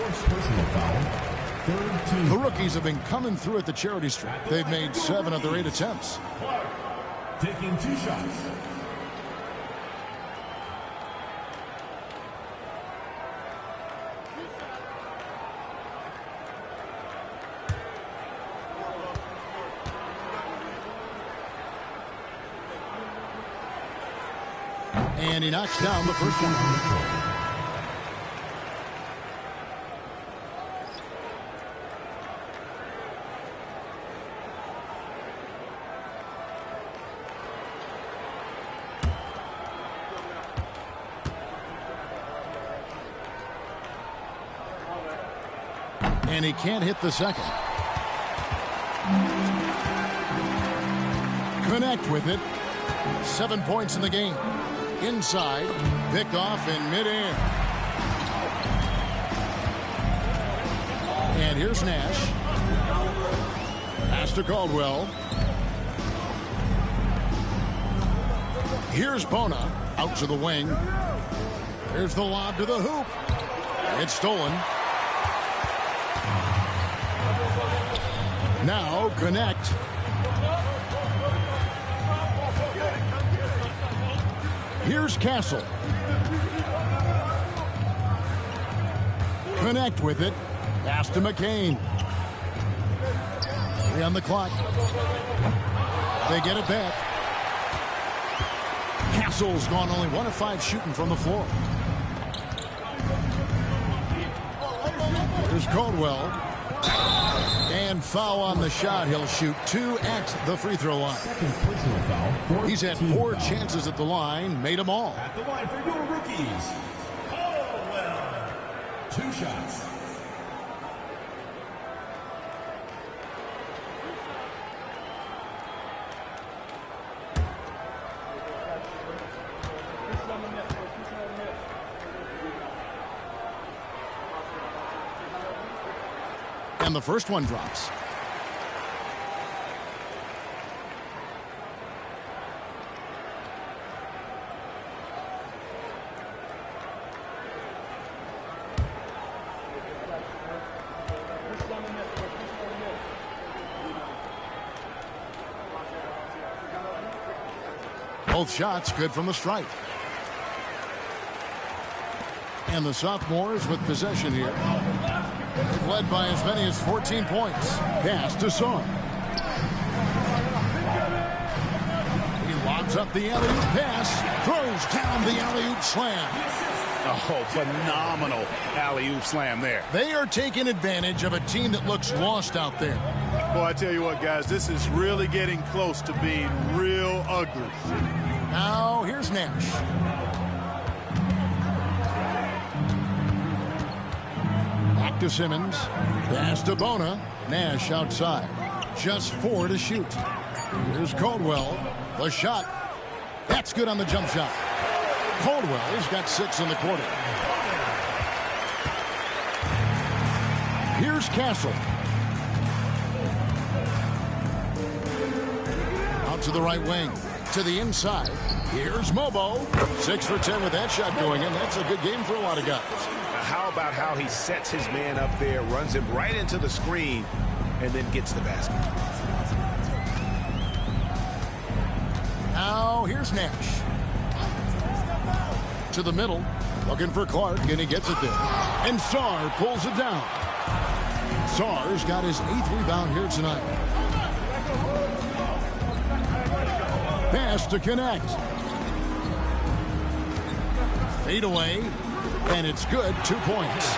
The rookies have been coming through at the charity stripe. They've made 7 of their 8 attempts. Taking 2 shots. And he knocks down the first one. And he can't hit the second. Connect with it. 7 points in the game. Inside, picked off in midair. And here's Nash. Pass to Caldwell. Here's Bona, out to the wing. Here's the lob to the hoop. It's stolen. Now connect. Here's Castle. Connect with it. Pass to McCain. 3 on the clock. They get it back. Castle's gone only 1 of 5 shooting from the floor. Here's Caldwell. And foul on the shot. He'll shoot 2 at the free throw line. He's had 4 chances at the line, made them all. At the line for your rookies. Caldwell. 2 shots. And the first one drops. Both shots good from the stripe. And the sophomores with possession here. They've led by as many as 14 points. Pass to Saar. He lobs up the alley-oop pass. Throws down the alley-oop slam. Oh, phenomenal alley-oop slam there. They are taking advantage of a team that looks lost out there. Boy, I tell you what, guys, this is really getting close to being real ugly. Now, here's Nash. Back to Simmons. Pass to Bona. Nash outside. Just 4 to shoot. Here's Caldwell. The shot. That's good on the jump shot. Caldwell's got 6 in the quarter. Here's Castle. Out to the right wing. To the inside. Here's Mobo. 6 for 10 with that shot going in. That's a good game for a lot of guys. How about how he sets his man up there, runs him right into the screen, and then gets the basket. Now here's Nash. To the middle. Looking for Clark, and he gets it there. And Saar pulls it down. Saar's got his 8th rebound here tonight. Pass to connect. Fade away. And it's good. 2 points.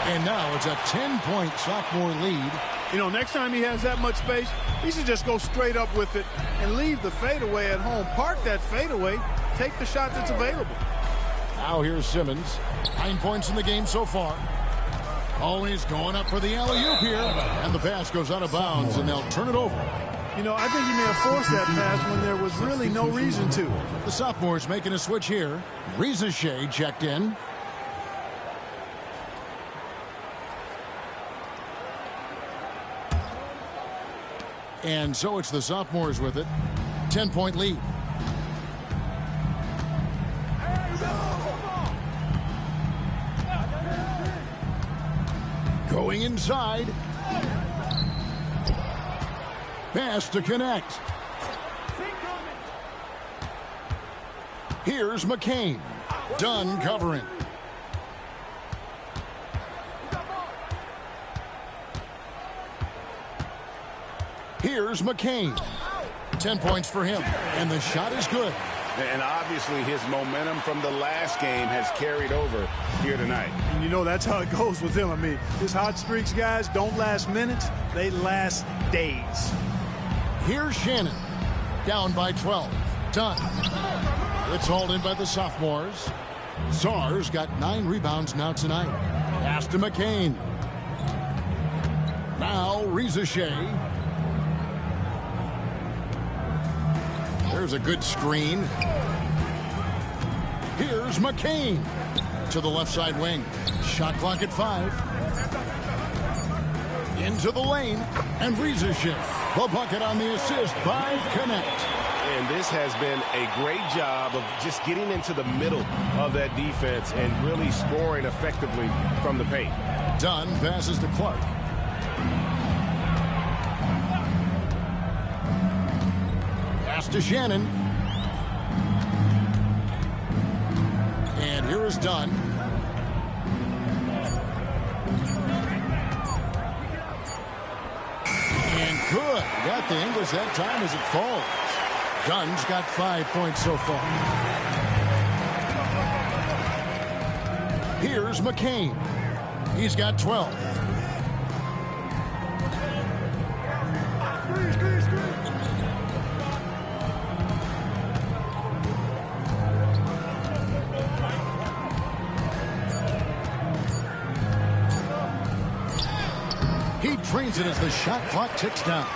And now it's a 10-point sophomore lead. You know, next time he has that much space, he should just go straight up with it and leave the fadeaway at home. Park that fadeaway. Take the shot that's available. Now here's Simmons. 9 points in the game so far. Always going up for the alley-oop here. And the pass goes out of bounds, and they'll turn it over. You know, I think he may have forced that pass when there was really no reason to. The sophomores making a switch here. Reza Shea checked in. And so it's the sophomores with it. 10-point lead. Going inside. Pass to connect. Here's McCain. Dunn covering. Here's McCain. 10 points for him. And the shot is good. And obviously his momentum from the last game has carried over here tonight. And you know, that's how it goes with him. I mean, his hot streaks, guys, don't last minutes. They last days. Here's Shannon. Down by 12. Dunn. It's hauled in by the sophomores. Saar's got 9 rebounds now tonight. Pass to McCain. Now Reza Shea. There's a good screen. Here's McCain to the left side wing. Shot clock at 5. Into the lane. And Reza Shea. The bucket on the assist by Connect. And this has been a great job of just getting into the middle of that defense and really scoring effectively from the paint. Dunn passes to Clark. Pass to Shannon. And here is Dunn. And good. Got the English that time as it falls. Dunn's got 5 points so far. Here's McCain. He's got 12. He drains it as the shot clock ticks down.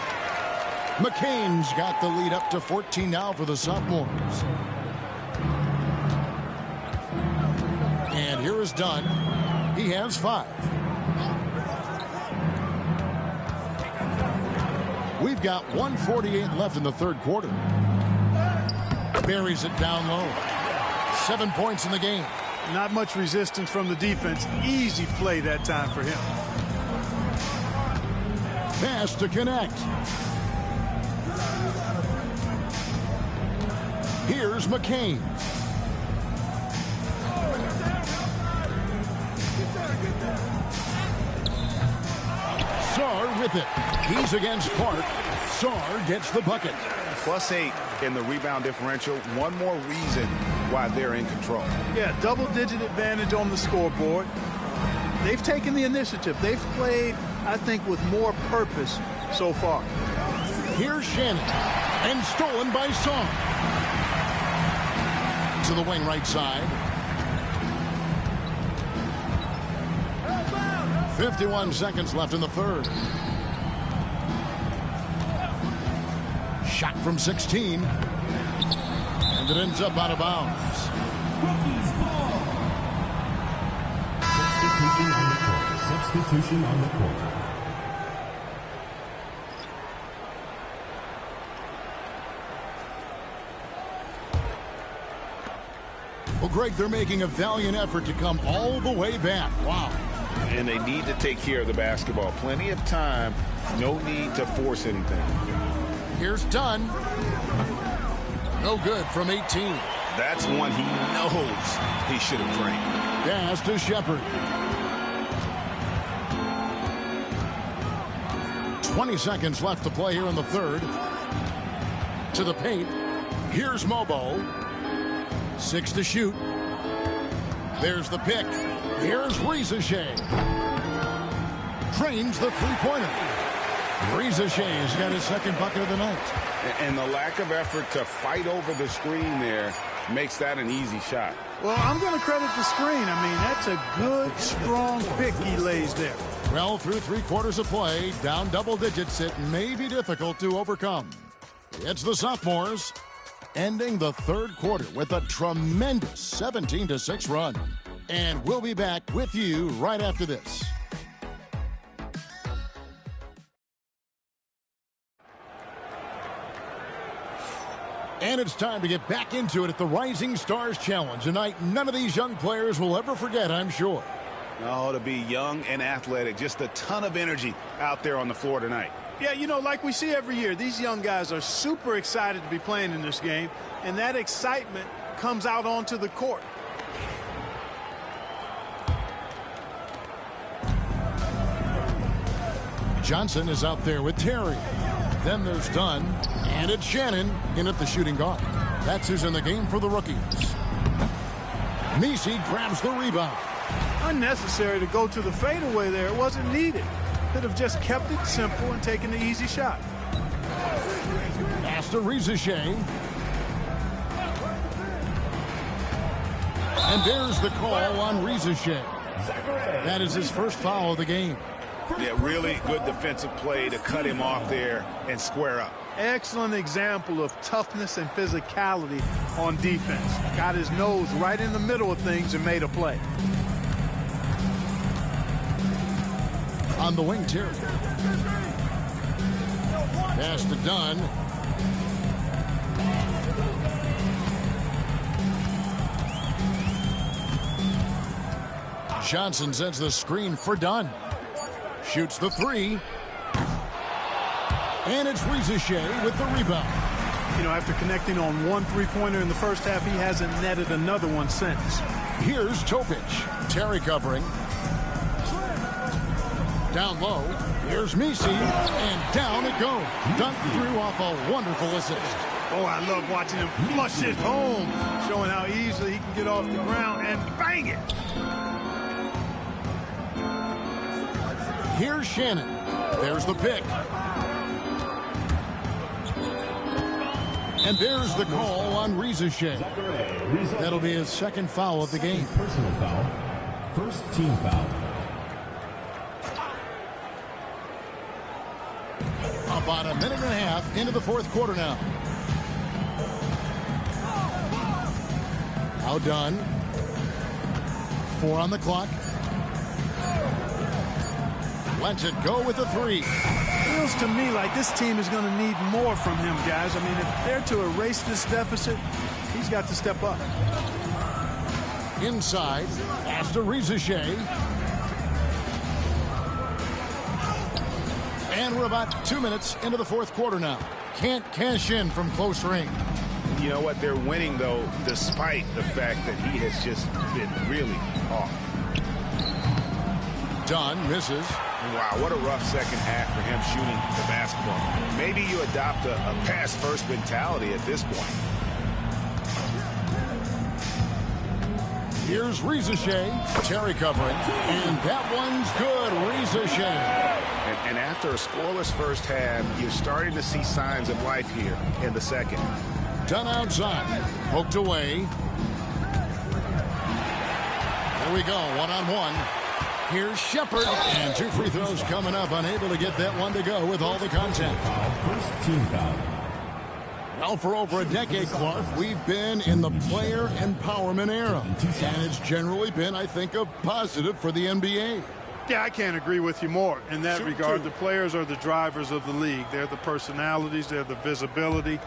McCain's got the lead up to 14 now for the sophomores. And here is Dunn. He has 5. We've got 1:48 left in the third quarter. Buries it down low. 7 points in the game. Not much resistance from the defense. Easy play that time for him. Pass to connect. Here's McCain. Sarr with it. He's against Clark. Sarr gets the bucket. +8 in the rebound differential. One more reason why they're in control. Yeah, double-digit advantage on the scoreboard. They've taken the initiative. They've played, I think, with more purpose so far. Here's Shannon. And stolen by Sarr. To the wing right side. 51 seconds left in the third. Shot from 16. And it ends up out of bounds. Substitution on the court. Substitution on the court. Well, Greg, they're making a valiant effort to come all the way back. Wow. And they need to take care of the basketball. Plenty of time. No need to force anything. Here's Dunn. No good from 18. That's one he knows he should have drained. Pass to Shepard. 20 seconds left to play here in the third. To the paint. Here's Mobo. 6 to shoot. There's the pick. Here's Risacher. Drains the three-pointer. Risacher's got his second bucket of the night. And the lack of effort to fight over the screen there makes that an easy shot. Well, I'm going to credit the screen. I mean, that's a good, strong pick he lays there. Well, through 3 quarters of play, down double digits, it may be difficult to overcome. It's the sophomores ending the third quarter with a tremendous 17-6 run. And we'll be back with you right after this. And it's time to get back into it at the Rising Stars Challenge. A night none of these young players will ever forget, I'm sure. Oh, to be young and athletic. Just a ton of energy out there on the floor tonight. Yeah, you know, like we see every year, these young guys are super excited to be playing in this game. And that excitement comes out onto the court. Johnson is out there with Terry. Then there's Dunn. And it's Shannon in at the shooting guard. That's who's in the game for the rookies. Messi grabs the rebound. Unnecessary to go to the fadeaway there. It wasn't needed. Could have just kept it simple and taken the easy shot. Pass to Risacher. And there's the call on Risacher. That is his first foul of the game. Yeah, really good defensive play to cut him off there and square up. Excellent example of toughness and physicality on defense. Got his nose right in the middle of things and made a play. On the wing, Terry. Pass to Dunn. Johnson sends the screen for Dunn. Shoots the three. And it's Risacher with the rebound. You know, after connecting on one three-pointer in the first half, he hasn't netted another one since. Here's Topic. Terry covering. Down low. Here's Messi. And down it goes. Dunk through off a wonderful assist. Oh, I love watching him flush it home, showing how easily he can get off the ground and bang it. Here's Shannon. There's the pick. And there's the call on Risacher. That'll be his second foul of the game. Personal foul. First team foul. About a minute and a half into the fourth quarter now. Now done. 4 on the clock. Lets it go with the three. Real feels to me like this team is going to need more from him, guys. I mean, if they're to erase this deficit, he's got to step up. Inside, pass to Rizachet. And we're about 2 minutes into the fourth quarter now. Can't cash in from close range. You know what? They're winning, though, despite the fact that he has just been really off. Dunn misses. Wow, what a rough second half for him shooting the basketball. Maybe you adopt a pass-first mentality at this point. Here's Rizachet. Terry covering. And that one's good. Rizachet. And after a scoreless first half, you're starting to see signs of life here in the second. Dunn outside. Poked away. There we go. One-on-one. Here's Shepard. And 2 free throws coming up. Unable to get that one to go with all the contact. First team foul. Well, for over a decade, Clark, we've been in the player empowerment era. And it's generally been, I think, a positive for the NBA. Yeah, I can't agree with you more in that regard. The players are the drivers of the league. They're the personalities. They're the visibility.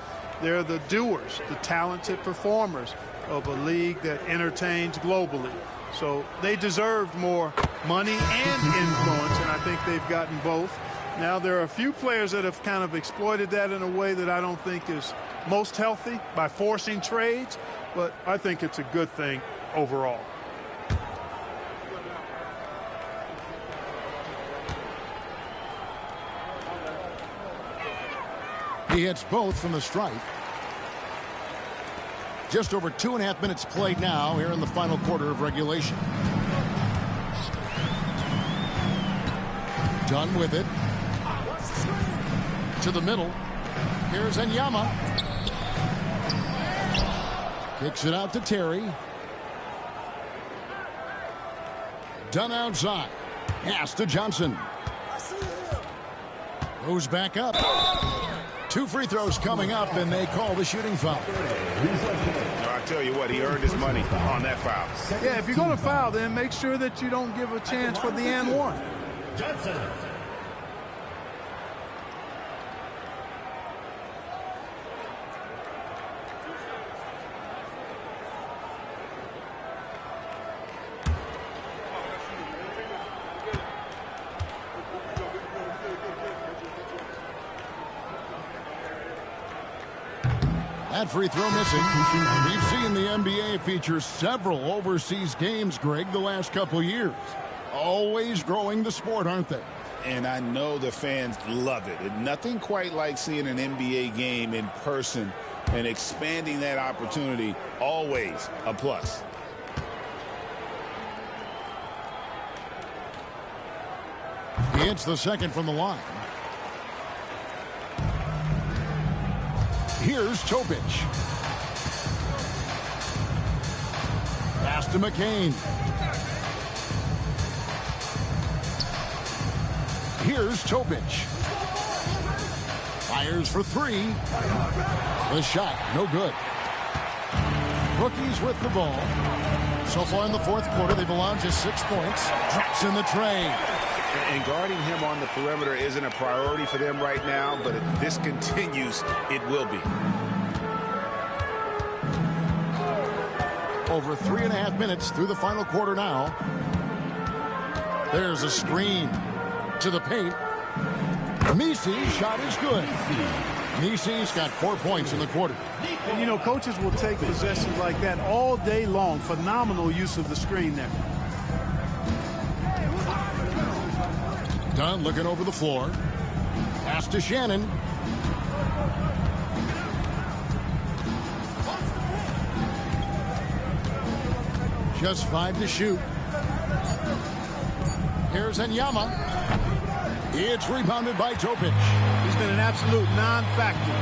They're the doers, the talented performers of a league that entertains globally. So they deserved more money and influence, and I think they've gotten both. Now, there are a few players that have kind of exploited that in a way that I don't think is most healthy by forcing trades, but I think it's a good thing overall. He hits both from the stripe. Just over 2.5 minutes played now here in the final quarter of regulation. Dunn with it. To the middle. Here's Enyama. Kicks it out to Terry. Dunn outside. Pass to Johnson. Goes back up. 2 free throws coming up, and they call the shooting foul. I tell you what, he earned his money on that foul. Yeah, if you're going to foul, then make sure that you don't give a chance for the and one. Johnson. That free throw missing. We've seen the NBA feature several overseas games, Greg, the last couple years. Always growing the sport, aren't they? And I know the fans love it. And nothing quite like seeing an NBA game in person and expanding that opportunity. Always a plus. He hits the second from the line. Here's Topic. Pass to McCain. Here's Topic. Fires for 3. The shot, no good. Rookies with the ball. So far in the fourth quarter, they've allowed just 6 points. Drops in the tray. And guarding him on the perimeter isn't a priority for them right now, but if this continues, it will be. Over 3.5 minutes through the final quarter now. There's a screen to the paint. Misi's shot is good. Misi's got 4 points in the quarter. And, you know, coaches will take possessions like that all day long. Phenomenal use of the screen there. Dunn looking over the floor. Pass to Shannon. Just 5 to shoot. Here's Enyama. It's rebounded by Topic. He's been an absolute non-factor.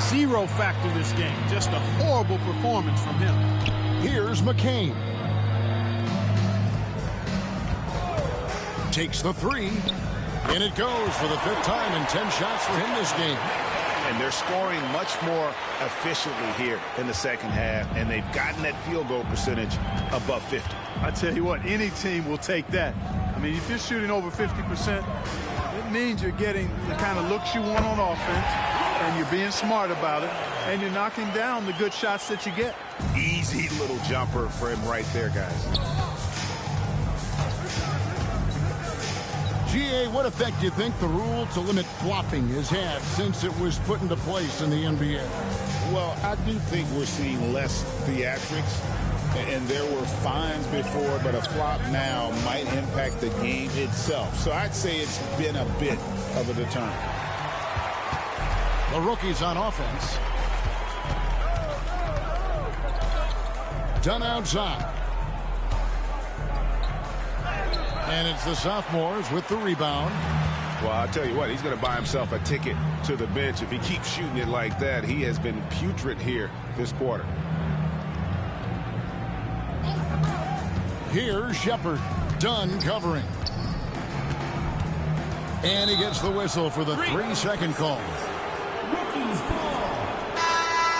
0 factor this game. Just a horrible performance from him. Here's McCain. Takes the 3. And it goes for the 5th time and 10 shots for him this game. And they're scoring much more efficiently here in the second half, and they've gotten that field goal percentage above 50. I tell you what, any team will take that. I mean, if you're shooting over 50%, it means you're getting the kind of looks you want on offense, and you're being smart about it, and you're knocking down the good shots that you get. Easy little jumper for him right there, guys. GA, what effect do you think the rule to limit flopping has had since it was put into place in the NBA? Well, I do think we're seeing less theatrics, and there were fines before, but a flop now might impact the game itself. So I'd say it's been a bit of a deterrent. The rookies on offense. Done outside. And it's the sophomores with the rebound. Well, I'll tell you what, he's going to buy himself a ticket to the bench. If he keeps shooting it like that, he has been putrid here this quarter. Here's Shepard. Dunn covering. And he gets the whistle for the 3-second call. Rookies ball.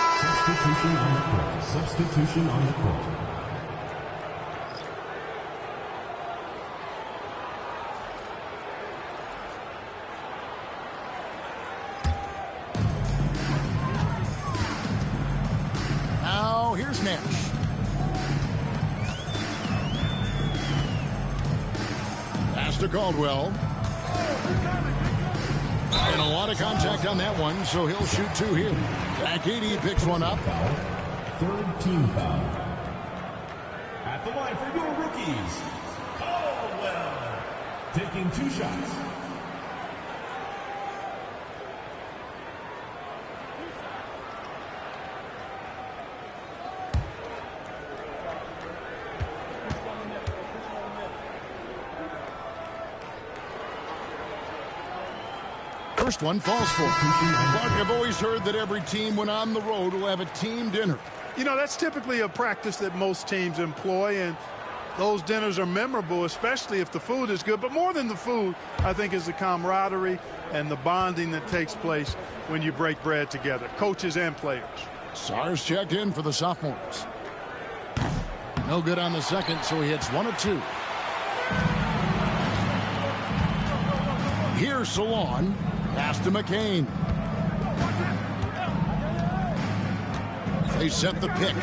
Substitution on the court. Substitution on the court. Now here's Nash. Pass to Caldwell. And a lot of contact on that one, so he'll shoot 2 here. Back 80 picks one up. Third team foul. At the line for your rookies, Caldwell. Taking 2 shots. First one falls for. Clark, I've always heard that every team when on the road will have a team dinner. You know, that's typically a practice that most teams employ, and those dinners are memorable, especially if the food is good. But more than the food, I think, is the camaraderie and the bonding that takes place when you break bread together, coaches and players. Sars checked in for the sophomores. No good on the second, so he hits 1 of 2. Here's Salon. Pass to McCain. They set the pick.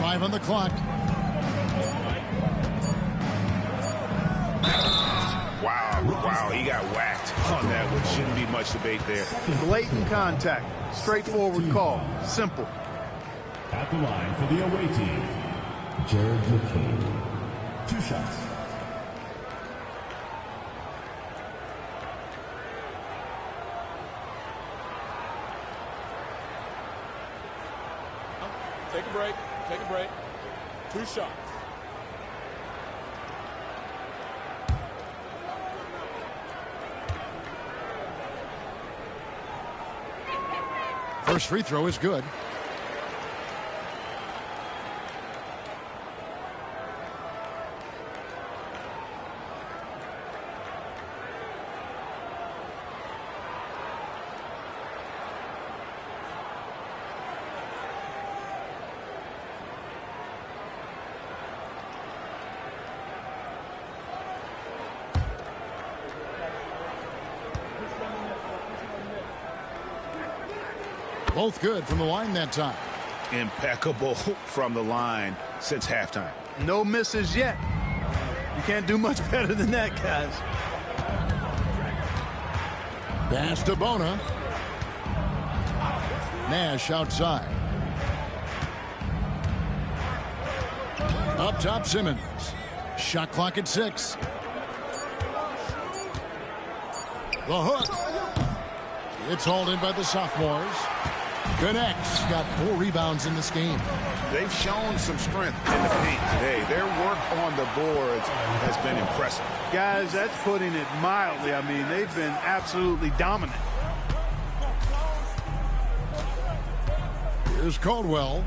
Five on the clock. Wow, he got whacked on that one. Shouldn't be much debate there. Blatant contact. Straightforward call. Simple. At the line for the away team, Jared McCain. 2 shots. Take a break. Take a break. 2 shots. First free throw is good. Both good from the line that time. Impeccable from the line since halftime. No misses yet. You can't do much better than that, guys. Pass to Bona. Nash outside. Up top, Simmons. Shot clock at 6. The hook. It's hauled in by the sophomores. Connects. Got 4 rebounds in this game. They've shown some strength in the paint today. Their work on the boards has been impressive. Guys, that's putting it mildly. I mean, they've been absolutely dominant. Here's Caldwell.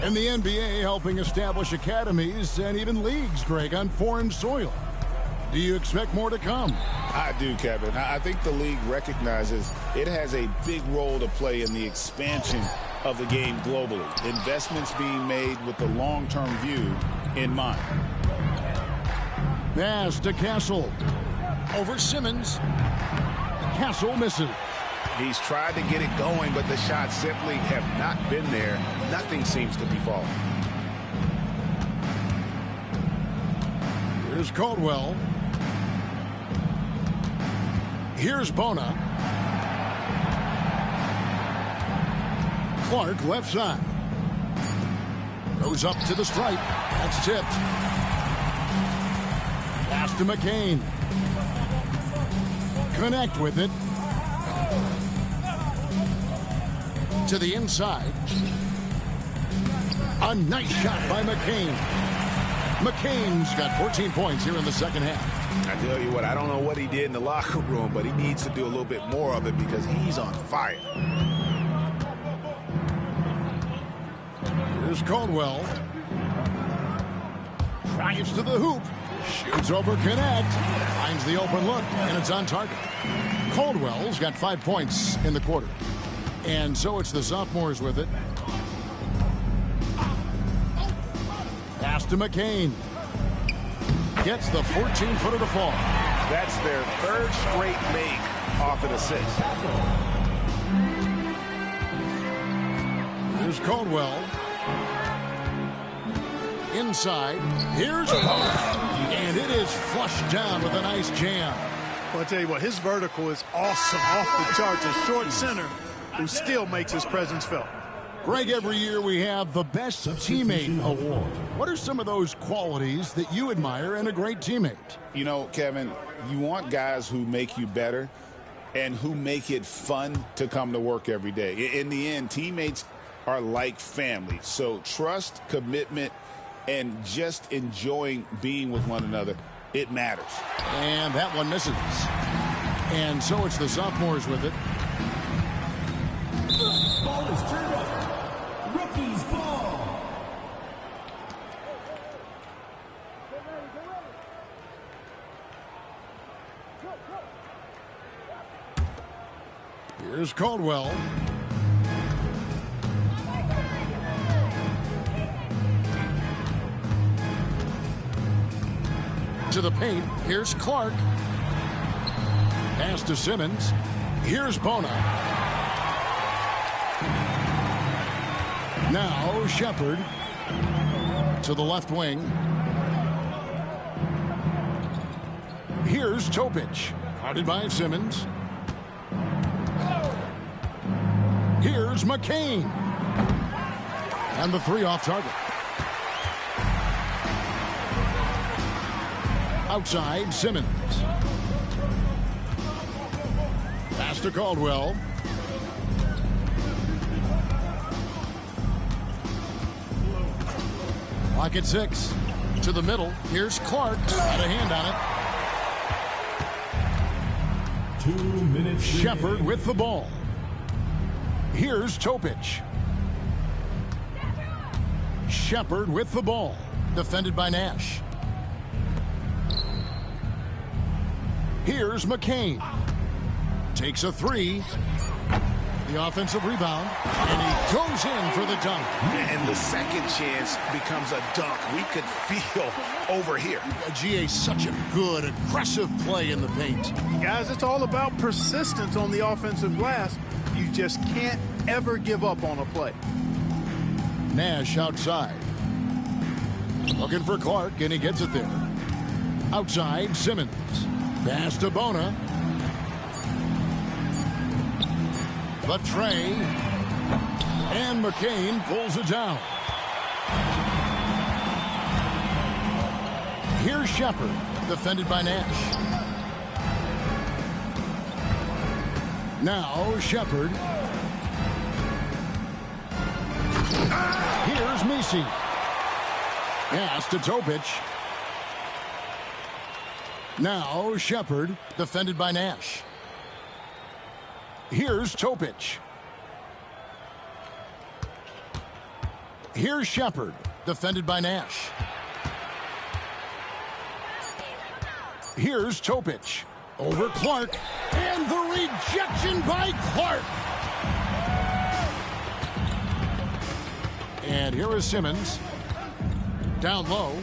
And the NBA helping establish academies and even leagues, Greg, on foreign soil. Do you expect more to come? I do, Kevin. I think the league recognizes it has a big role to play in the expansion of the game globally. Investments being made with the long-term view in mind. Pass to Castle. Over Simmons. Castle misses. He's tried to get it going, but the shots simply have not been there. Nothing seems to be falling. Here's Caldwell. Here's Bona. Clark left side. Goes up to the stripe. That's tipped. Pass to McCain. Connect with it. To the inside. A nice shot by McCain. McCain's got 14 points here in the second half. I tell you what, I don't know what he did in the locker room, but he needs to do a little bit more of it because he's on fire. Here's Caldwell. Drives to the hoop. Shoots over Connect. Finds the open look, and it's on target. Caldwell's got 5 points in the quarter. And so it's the sophomores with it. Pass to McCain. Gets the 14-footer to fall. That's their third straight make off an assist. Here's Caldwell. Inside. Here's Bona. And it is flushed down with a nice jam. Well, I'll tell you what, his vertical is awesome, off the charts. A short center who still makes his presence felt. Greg, every year we have the Best Teammate Award. What are some of those qualities that you admire in a great teammate? You know, Kevin, you want guys who make you better and who make it fun to come to work every day. In the end, teammates are like family. So trust, commitment, and just enjoying being with one another, it matters. And that one misses. And so it's the sophomores with it. Ball is turned up. Rookie's ball. Here's Caldwell. To the paint. Here's Clark. Pass to Simmons. Here's Bona. Now Shepard to the left wing. Here's Topic. Guarded by Simmons. Here's McCain. And the three off target. Outside, Simmons. Pass to Caldwell. Clock at 6. To the middle. Here's Clark. Got a hand on it. 2 minutes. Shepard with the ball. Here's Topic. Shepard with the ball. Defended by Nash. Here's McCain. Takes a three. The offensive rebound. And he goes in for the dunk. And the second chance becomes a dunk. We could feel over here. GA, such a good, aggressive play in the paint. Guys, it's all about persistence on the offensive glass. You just can't ever give up on a play. Nash outside. Looking for Clark, and he gets it there. Outside, Simmons. Pass to Bona. The tray. And McCain pulls it down. Here's Shepard, defended by Nash. Now Shepard. Here's Messi. Pass to Topic. Now Shepard, defended by Nash. Here's Topic. Here's Shepard, defended by Nash. Here's Topic. Over Clark. And the rejection by Clark. And here is Simmons. Down low.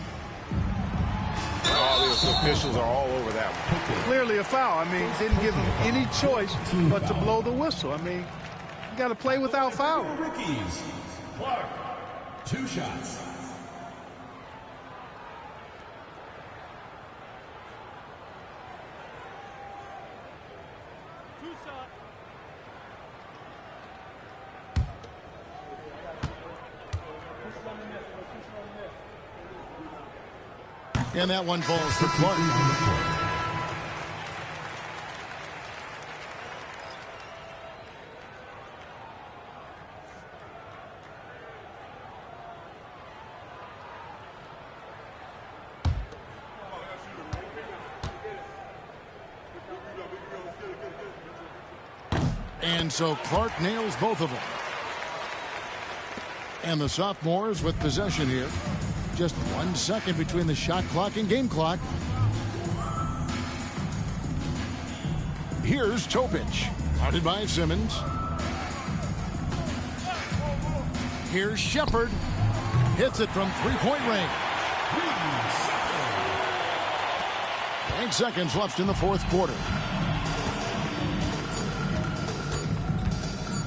All these officials are all over that one. Clearly a foul. I mean, didn't give him any choice but to blow the whistle. I mean, you got to play without fouling. Rookies. Clark, 2 shots. And that one falls for Clark. And so Clark nails both of them. And the sophomores with possession here. Just 1 second between the shot clock and game clock. Here's Topic. Guarded by Simmons. Here's Shepard. Hits it from three-point range. 8 seconds left in the fourth quarter.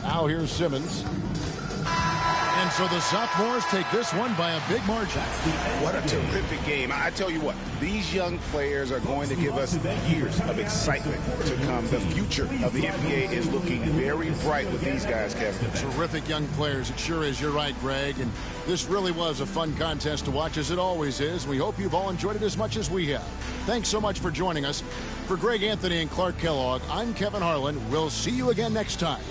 Now here's Simmons. And so the sophomores take this one by a big margin. What a terrific game. I tell you what, these young players are going to give us years of excitement to come. The future of the NBA is looking very bright with these guys, Kevin. Terrific young players. It sure is. You're right, Greg. And this really was a fun contest to watch, as it always is. We hope you've all enjoyed it as much as we have. Thanks so much for joining us. For Greg Anthony and Clark Kellogg, I'm Kevin Harlan. We'll see you again next time